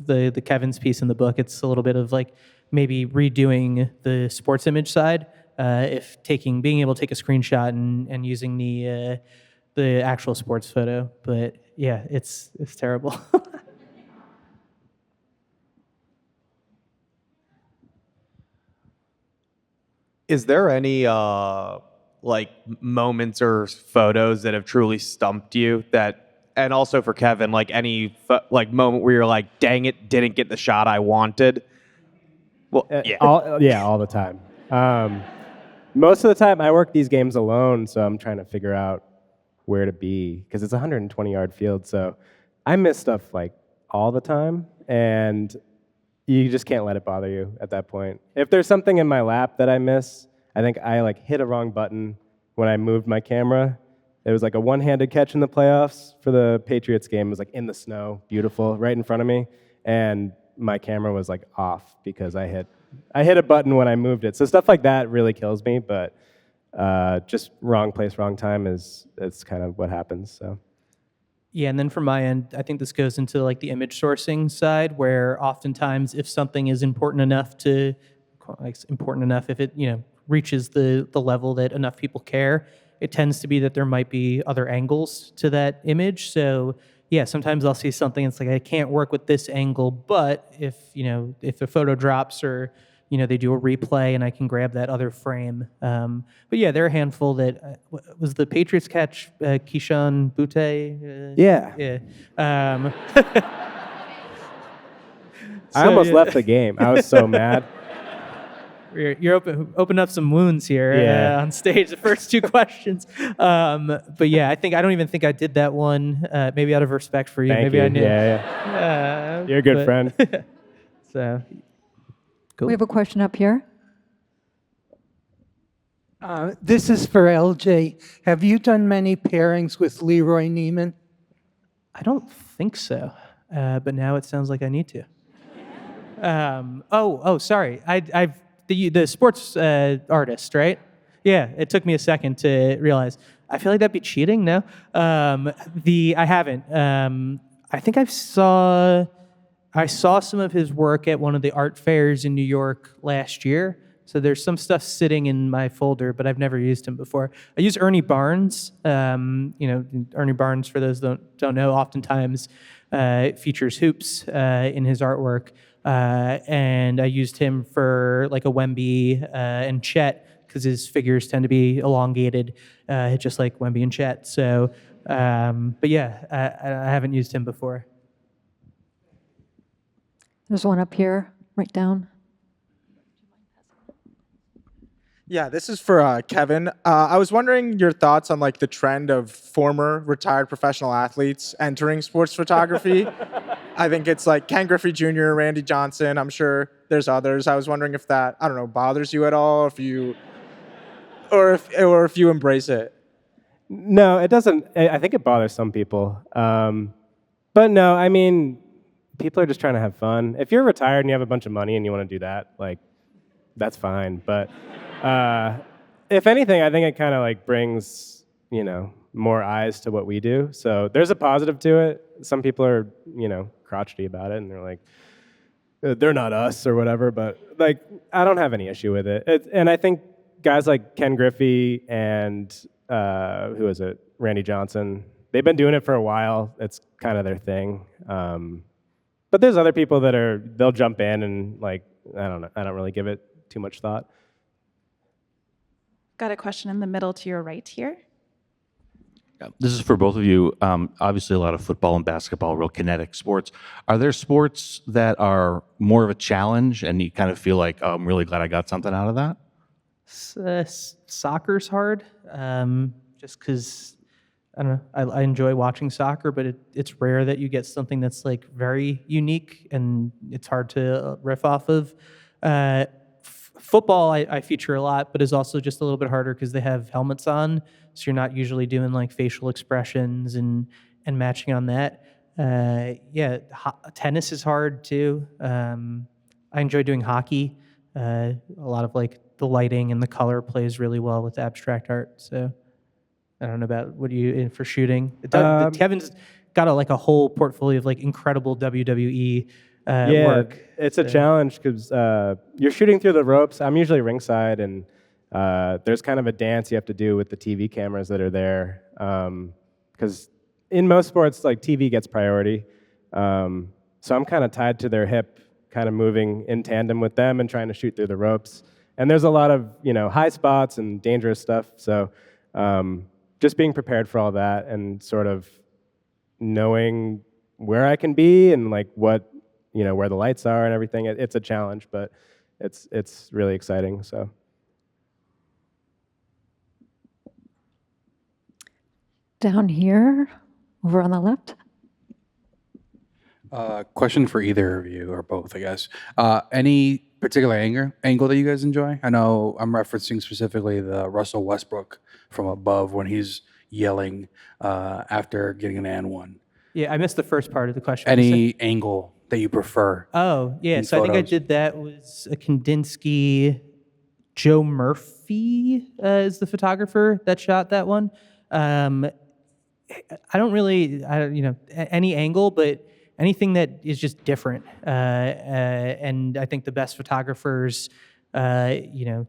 Speaker 2: the Kevin's piece in the book, it's a little bit of like maybe redoing the sports image side, being able to take a screenshot and using the actual sports photo. But yeah, it's terrible.
Speaker 6: Is there any like moments or photos that have truly stumped you, and also for Kevin, like any moment where you're like, dang it, didn't get the shot I wanted? Well, yeah.
Speaker 3: All the time. Most of the time I work these games alone, so I'm trying to figure out where to be, because it's a 120-yard field, so I miss stuff like all the time, and you just can't let it bother you at that point. If there's something in my lap that I miss, I think I like hit a wrong button when I moved my camera. It was like a one-handed catch in the playoffs for the Patriots game. It was like in the snow, beautiful, right in front of me, and my camera was like off because I hit a button when I moved it. So stuff like that really kills me, but just wrong place, wrong time it's kind of what happens. So.
Speaker 2: Yeah, and then from my end, I think this goes into like the image sourcing side, where oftentimes if something is important enough, if it reaches the level that enough people care, it tends to be that there might be other angles to that image. So yeah, sometimes I'll see something. It's like I can't work with this angle, but if the photo drops or they do a replay and I can grab that other frame. But yeah, there are a handful that was the Patriots catch Keyshawn Butte.
Speaker 3: Yeah.
Speaker 2: Yeah.
Speaker 3: I almost
Speaker 2: yeah.
Speaker 3: left the game. I was so mad.
Speaker 2: You're open up some wounds here
Speaker 3: Yeah.
Speaker 2: on stage. The first two questions, but yeah, I don't even think I did that one. Maybe out of respect for you.
Speaker 3: Thank
Speaker 2: Maybe
Speaker 3: you.
Speaker 2: I knew.
Speaker 3: Yeah. You're a good friend.
Speaker 2: So, cool.
Speaker 7: We have a question up here.
Speaker 8: This is for LJ. Have you done many pairings with Leroy Neiman?
Speaker 2: I don't think so, but now it sounds like I need to. Sorry. I've the sports artist, right? Yeah, it took me a second to realize. I feel like that'd be cheating. No, I haven't. I think I saw some of his work at one of the art fairs in New York last year. So there's some stuff sitting in my folder, but I've never used him before. I use Ernie Barnes. Ernie Barnes, for those that don't know, oftentimes features hoops in his artwork. And I used him for like a Wemby and Chet because his figures tend to be elongated, just like Wemby and Chet. So, but yeah, I haven't used him before.
Speaker 7: There's one up here, right down.
Speaker 9: Yeah, this is for Kevin. I was wondering your thoughts on like the trend of former retired professional athletes entering sports photography. I think it's like Ken Griffey Jr., Randy Johnson. I'm sure there's others. I was wondering if that, I don't know, bothers you at all, if you embrace it.
Speaker 3: No, it doesn't. I think it bothers some people. But no, I mean, people are just trying to have fun. If you're retired and you have a bunch of money and you want to do that, like, that's fine. But if anything, I think it kind of like brings, more eyes to what we do. So there's a positive to it. Some people are, crotchety about it and they're like, they're not us or whatever. But like, I don't have any issue with it. And I think guys like Ken Griffey and who is it? Randy Johnson. They've been doing it for a while. It's kind of their thing. But there's other people they'll jump in and like, I don't know. I don't really give it too much thought.
Speaker 4: Got a question in the middle to your right here.
Speaker 10: This is for both of you. Obviously, a lot of football and basketball, real kinetic sports. Are there sports that are more of a challenge and you kind of feel like, oh, I'm really glad I got something out of that?
Speaker 2: Soccer's hard, just because, I don't know, I enjoy watching soccer, but it's rare that you get something that's like very unique and it's hard to riff off of. Football, I feature a lot, but is also just a little bit harder because they have helmets on, so you're not usually doing like facial expressions and matching on that. Tennis is hard too. I enjoy doing hockey. A lot of like the lighting and the color plays really well with abstract art. So I don't know about what are you in for shooting. Kevin's got a whole portfolio of like incredible WWE work.
Speaker 3: It's a challenge because you're shooting through the ropes. I'm usually ringside, and there's kind of a dance you have to do with the TV cameras that are there. Because in most sports, like TV gets priority. So I'm kind of tied to their hip, kind of moving in tandem with them and trying to shoot through the ropes. And there's a lot of high spots and dangerous stuff. So just being prepared for all that and sort of knowing where I can be and like what where the lights are and everything. It's a challenge, but it's really exciting. So.
Speaker 7: Down here, over on the left.
Speaker 11: Question for either of you, or both, I guess. Any particular angle that you guys enjoy? I know I'm referencing specifically the Russell Westbrook from above when he's yelling after getting an and one.
Speaker 2: Yeah, I missed the first part of the question.
Speaker 11: Any angle that you prefer?
Speaker 2: Oh, yeah. So I think I did that was a Kandinsky. Joe Murphy is the photographer that shot that one. I don't really, any angle, but anything that is just different. And I think the best photographers, kind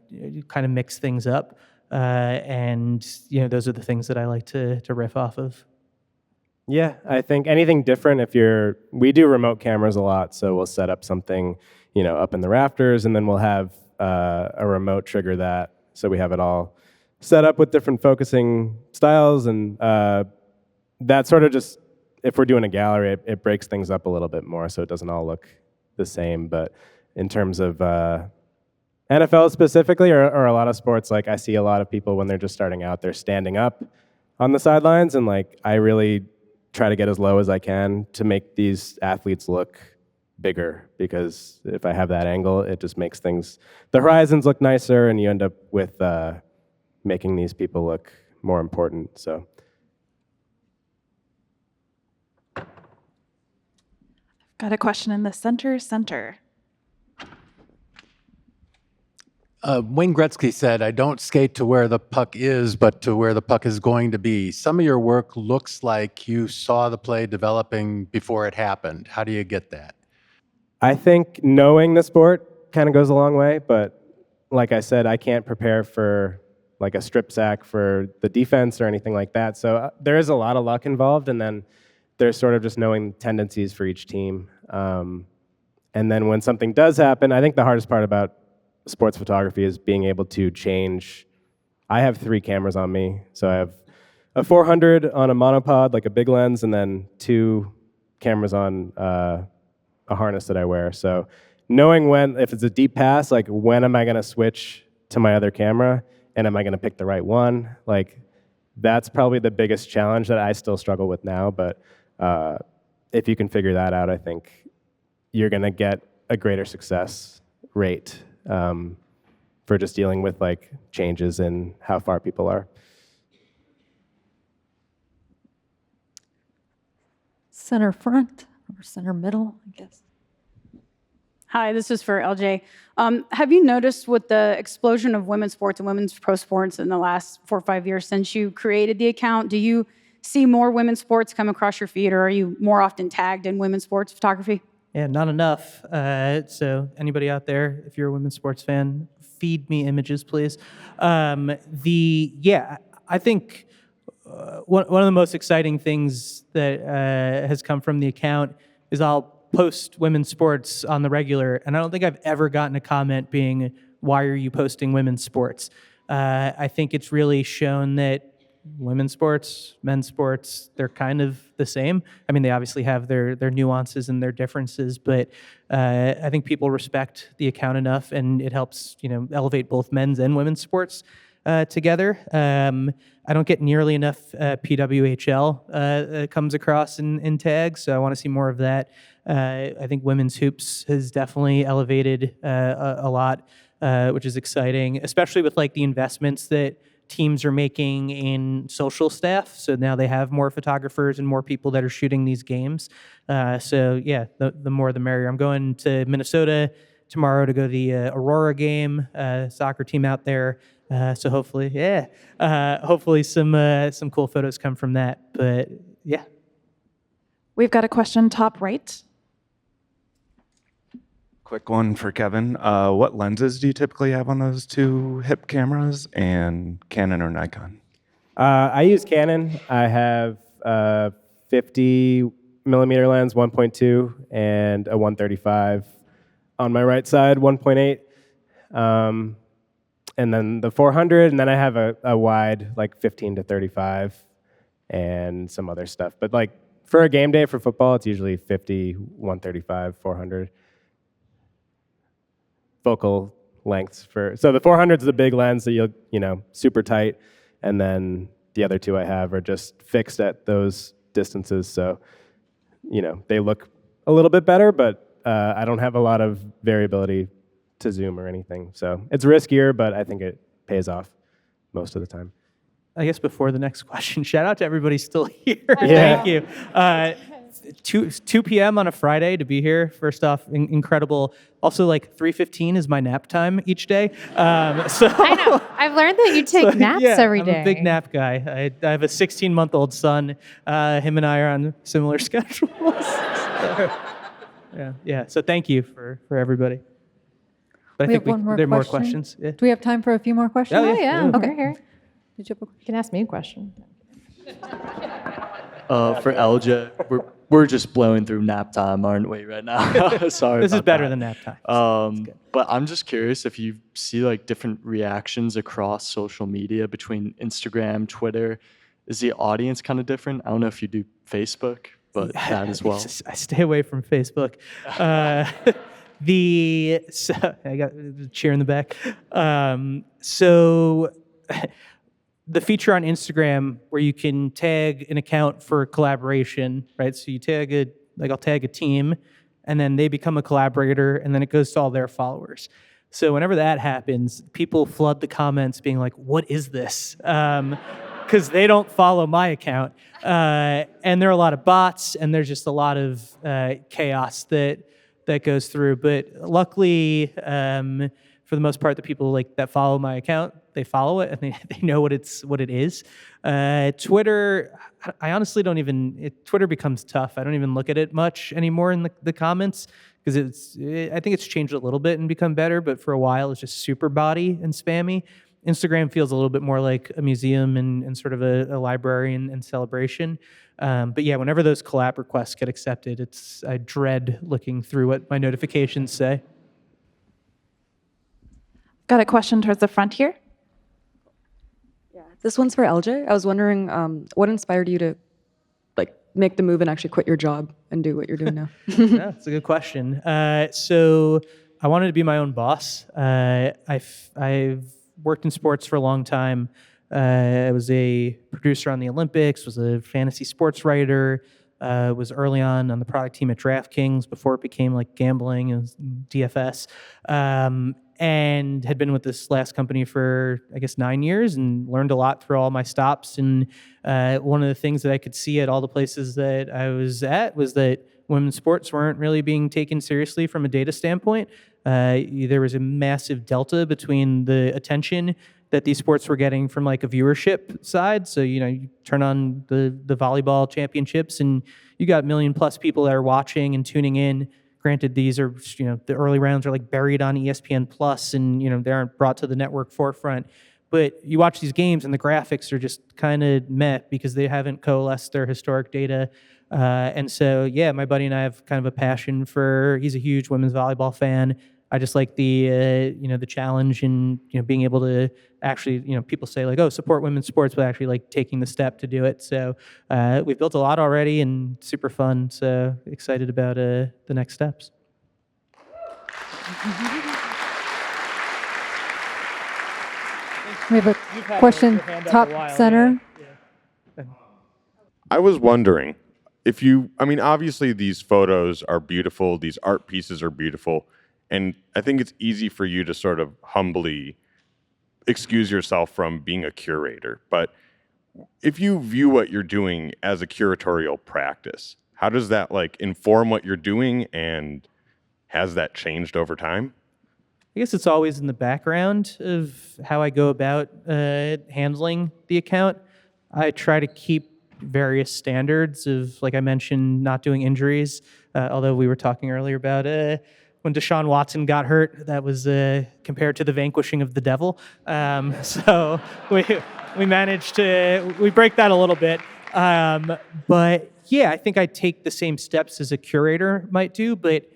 Speaker 2: of mix things up. And those are the things that I like to riff off of.
Speaker 3: Yeah, I think anything different. We do remote cameras a lot, so we'll set up something, up in the rafters, and then we'll have a remote trigger that, so we have it all set up with different focusing styles, and that sort of just, if we're doing a gallery, it breaks things up a little bit more, so it doesn't all look the same. But in terms of NFL specifically, or a lot of sports, like I see a lot of people when they're just starting out, they're standing up on the sidelines, and like I really try to get as low as I can to make these athletes look bigger, because if I have that angle, it just makes the horizons look nicer, and you end up with making these people look more important. So.
Speaker 4: Got a question in the center.
Speaker 12: Wayne Gretzky said, "I don't skate to where the puck is, but to where the puck is going to be." Some of your work looks like you saw the play developing before it happened. How do you get that?
Speaker 3: I think knowing the sport kind of goes a long way, but like I said, I can't prepare for like a strip sack for the defense or anything like that. So there is a lot of luck involved, and then there's sort of just knowing tendencies for each team. And then when something does happen, I think the hardest part about sports photography is being able to change. I have 3 cameras on me, so I have a 400 on a monopod, like a big lens, and then 2 cameras on a harness that I wear. So knowing if it's a deep pass, like when am I going to switch to my other camera, and am I going to pick the right one? Like that's probably the biggest challenge that I still struggle with now. But if you can figure that out, I think you're going to get a greater success rate for just dealing with like changes in how far people are.
Speaker 7: Center front or center middle, I guess.
Speaker 13: Hi, this is for LJ. Have you noticed with the explosion of women's sports and women's pro sports in the last 4 or 5 years since you created the account, do you see more women's sports come across your feed, or are you more often tagged in women's sports photography?
Speaker 2: Yeah, not enough. So anybody out there, if you're a women's sports fan, feed me images, please. I think one of the most exciting things that has come from the account is I'll post women's sports on the regular, and I don't think I've ever gotten a comment being, "Why are you posting women's sports?" I think it's really shown that women's sports, men's sports, they're kind of the same. I mean, they obviously have their nuances and their differences, but I think people respect the account enough, and it helps elevate both men's and women's sports together. I don't get nearly enough PWHL comes across in tags, so I want to see more of that. I think women's hoops has definitely elevated a lot, which is exciting, especially with like the investments that teams are making in social staff. So now they have more photographers and more people that are shooting these games. So yeah, the more the merrier. I'm going to Minnesota tomorrow to go to the Aurora game, soccer team out there. So hopefully some cool photos come from that. But yeah.
Speaker 4: We've got a question top right.
Speaker 14: Quick one for Kevin. What lenses do you typically have on those 2 hip cameras, and Canon or Nikon?
Speaker 3: I use Canon. I have a 50 millimeter lens, 1.2, and a 135 on my right side, 1.8. And then the 400, and then I have a wide, like 15 to 35, and some other stuff. But like for a game day for football, it's usually 50, 135, 400. Focal lengths so the 400 is the big lens that you'll super tight, and then the other 2 I have are just fixed at those distances, so they look a little bit better, but I don't have a lot of variability to zoom or anything, so it's riskier, but I think it pays off most of the time.
Speaker 2: I guess before the next question, shout out to everybody still here.
Speaker 3: Yeah.
Speaker 2: Thank you. 2 p.m. on a Friday to be here. First off, incredible. Also, like 3:15 is my nap time each day. So
Speaker 1: I know. I've learned that you take naps every day.
Speaker 2: I'm a big nap guy. I have a 16-month-old son. Him and I are on similar schedules. Yeah. So thank you for everybody. But I think there are more questions. Yeah.
Speaker 7: Do we have time for a few more questions?
Speaker 1: Oh, yeah.
Speaker 7: Okay.
Speaker 1: We're here.
Speaker 7: Did you have a question?
Speaker 1: You can ask me a question.
Speaker 15: For LJ, we're just blowing through nap time, aren't we, right now? Sorry.
Speaker 2: This is
Speaker 15: about
Speaker 2: better
Speaker 15: that.
Speaker 2: than nap time.
Speaker 15: But I'm just curious if you see like different reactions across social media between Instagram, Twitter. Is the audience kind of different? I don't know if you do Facebook, but that as well.
Speaker 2: I stay away from Facebook. I got the cheer in the back. So the feature on Instagram where you can tag an account for collaboration, right? So you I'll tag a team, and then they become a collaborator, and then it goes to all their followers. So whenever that happens, people flood the comments being like, "What is this?" Because they don't follow my account, and there are a lot of bots, and there's just a lot of chaos that goes through. But luckily, for the most part, the people that follow my account, they follow it and they know what it is. Twitter, I honestly don't even. Twitter becomes tough. I don't even look at it much anymore in the comments because I think it's changed a little bit and become better. But for a while, it's just super body and spammy. Instagram feels a little bit more like a museum and sort of a library and celebration. But yeah, whenever those collab requests get accepted, I dread looking through what my notifications say.
Speaker 4: Got a question towards the front here.
Speaker 16: This one's for LJ. I was wondering what inspired you to make the move and actually quit your job and do what you're doing now?
Speaker 2: Yeah, that's a good question. So I wanted to be my own boss. I've worked in sports for a long time. I was a producer on the Olympics, was a fantasy sports writer, was early on the product team at DraftKings before it became like gambling and DFS, and had been with this last company for, I guess, 9 years and learned a lot through all my stops. And one of the things that I could see at all the places that I was at was that women's sports weren't really being taken seriously from a data standpoint. There was a massive delta between the attention that these sports were getting from like a viewership side. So, you turn on the volleyball championships and you got 1 million+ people that are watching and tuning in. Granted, these are, the early rounds are like buried on ESPN Plus and, they aren't brought to the network forefront. But you watch these games and the graphics are just kind of meh because they haven't coalesced their historic data. And so, yeah, my buddy and I have kind of a passion he's a huge women's volleyball fan. I just like the challenge and, being able to actually, people say like, oh, support women's sports, but actually like taking the step to do it. So we've built a lot already and super fun. So excited about the next steps.
Speaker 7: We have a question, top center.
Speaker 17: I was wondering if obviously these photos are beautiful, these art pieces are beautiful, and I think it's easy for you to sort of humbly excuse yourself from being a curator. But if you view what you're doing as a curatorial practice, how does that inform what you're doing, and has that changed over time?
Speaker 2: I guess it's always in the background of how I go about handling the account. I try to keep various standards of, like I mentioned, not doing injuries. Although we were talking earlier about when Deshaun Watson got hurt, that was compared to the vanquishing of the devil. So we managed to break that a little bit. But yeah, I think I take the same steps as a curator might do, but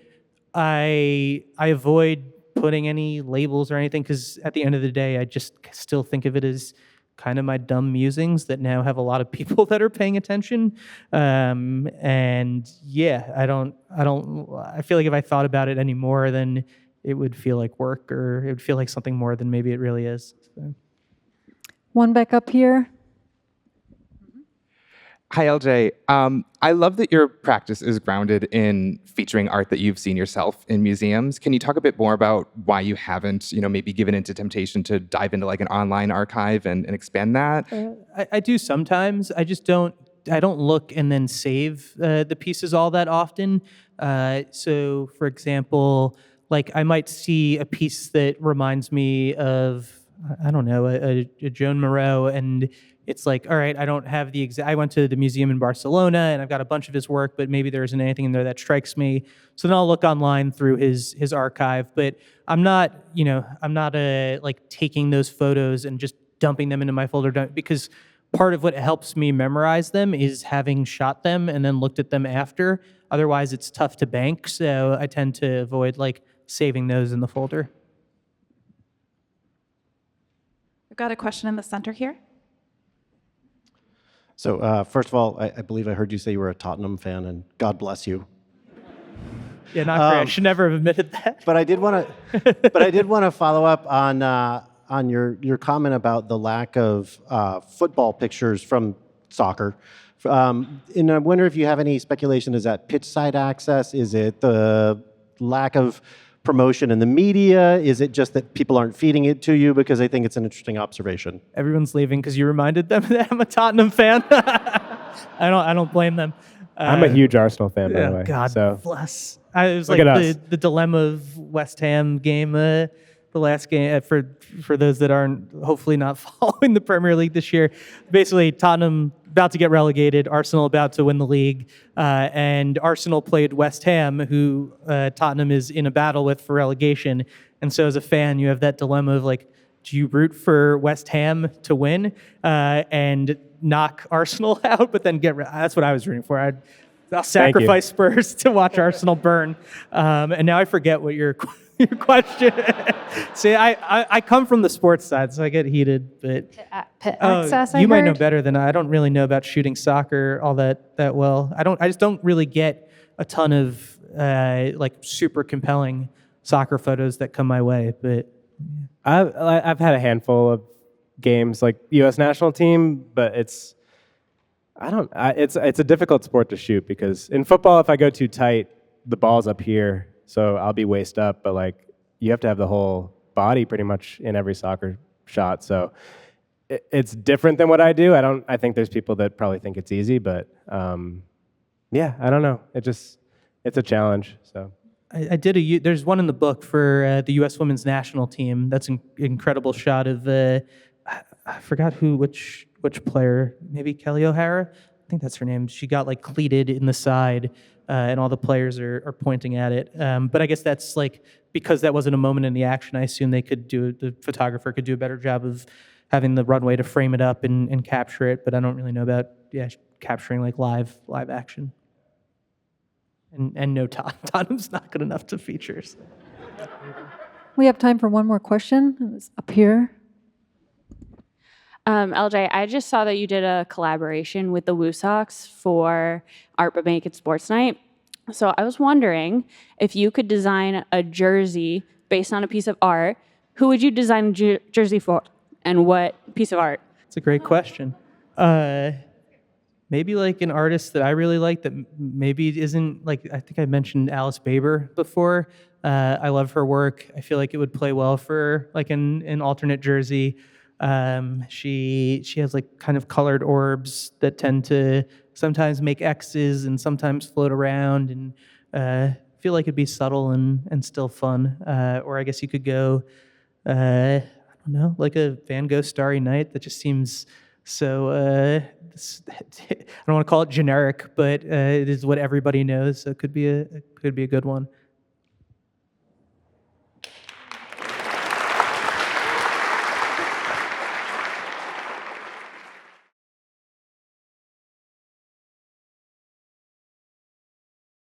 Speaker 2: I avoid putting any labels or anything because at the end of the day, I just still think of it as kind of my dumb musings that now have a lot of people that are paying attention. And yeah, I feel like if I thought about it any more, then it would feel like work, or it would feel like something more than maybe it really is. So.
Speaker 7: One back up here.
Speaker 18: Hi, LJ. I love that your practice is grounded in featuring art that you've seen yourself in museums. Can you talk a bit more about why you haven't, maybe given into temptation to dive into like an online archive and expand that?
Speaker 2: I do sometimes. I just don't look and then save the pieces all that often. So, for example, like I might see a piece that reminds me of, I don't know, a Joan Moreau, and it's like, all right, I don't have I went to the museum in Barcelona and I've got a bunch of his work, but maybe there isn't anything in there that strikes me. So then I'll look online through his archive, but I'm not like taking those photos and just dumping them into my folder because part of what helps me memorize them is having shot them and then looked at them after. Otherwise, it's tough to bank, so I tend to avoid like saving those in the folder.
Speaker 4: We've got a question in the center here.
Speaker 19: So first of all, I believe I heard you say you were a Tottenham fan, and God bless you.
Speaker 2: Yeah, not great. I should never have admitted that.
Speaker 19: But I did want to follow up on your comment about the lack of football pictures from soccer. And I wonder if you have any speculation. Is that pitch side access? Is it the lack of promotion in the media? Is it just that people aren't feeding it to you? Because I think it's an interesting observation.
Speaker 2: Everyone's leaving because you reminded them that I'm a Tottenham fan. I don't blame them.
Speaker 3: I'm a huge Arsenal fan, by the way.
Speaker 2: God
Speaker 3: so.
Speaker 2: bless. It was
Speaker 3: Look
Speaker 2: like
Speaker 3: at
Speaker 2: the dilemma of West Ham game, the last game, for those that aren't hopefully not following the Premier League this year. Basically, Tottenham about to get relegated, Arsenal about to win the league, and Arsenal played West Ham, who Tottenham is in a battle with for relegation. And so as a fan, you have that dilemma of like, do you root for West Ham to win and knock Arsenal out, but then that's what I was rooting for. I'll sacrifice Spurs to watch Arsenal burn. And now I forget what your question. See, I come from the sports side, so I get heated. But
Speaker 1: Pit access,
Speaker 2: you might know better than I don't really know about shooting soccer all that well. I just don't really get a ton of like super compelling soccer photos that come my way. But
Speaker 3: I've had a handful of games like U.S. national team, but it's a difficult sport to shoot because in football, if I go too tight, the ball's up here, so I'll be waist up. But like you have to have the whole body pretty much in every soccer shot, so it's different than what I do. I think there's people that probably think it's easy, but yeah, I don't know. It's a challenge. So
Speaker 2: I did there's one in the book for the U.S. women's national team. That's an incredible shot of I forgot which player, maybe Kelly O'Hara, I think that's her name. She got like cleated in the side, and all the players are pointing at it. But I guess that's like because that wasn't a moment in the action. I assume the photographer could do a better job of having the runway to frame it up and capture it. But I don't really know about capturing like live action. And no, Tottenham's not good enough to feature. So.
Speaker 7: We have time for one more question. It's up here.
Speaker 20: LJ, I just saw that you did a collaboration with the Woo Sox for Art But Make It Sports Night. So I was wondering if you could design a jersey based on a piece of art, who would you design a jersey for and what piece of art?
Speaker 2: It's a great question. Maybe like an artist that I really like that maybe isn't like, I think I mentioned Alice Baber before. I love her work. I feel like it would play well for like an alternate jersey. She has like kind of colored orbs that tend to sometimes make X's and sometimes float around, and feel like it'd be subtle and still fun. Or I guess you could go, I don't know, like a Van Gogh Starry Night that just seems so, I don't want to call it generic, but it is what everybody knows, so it could be a good one.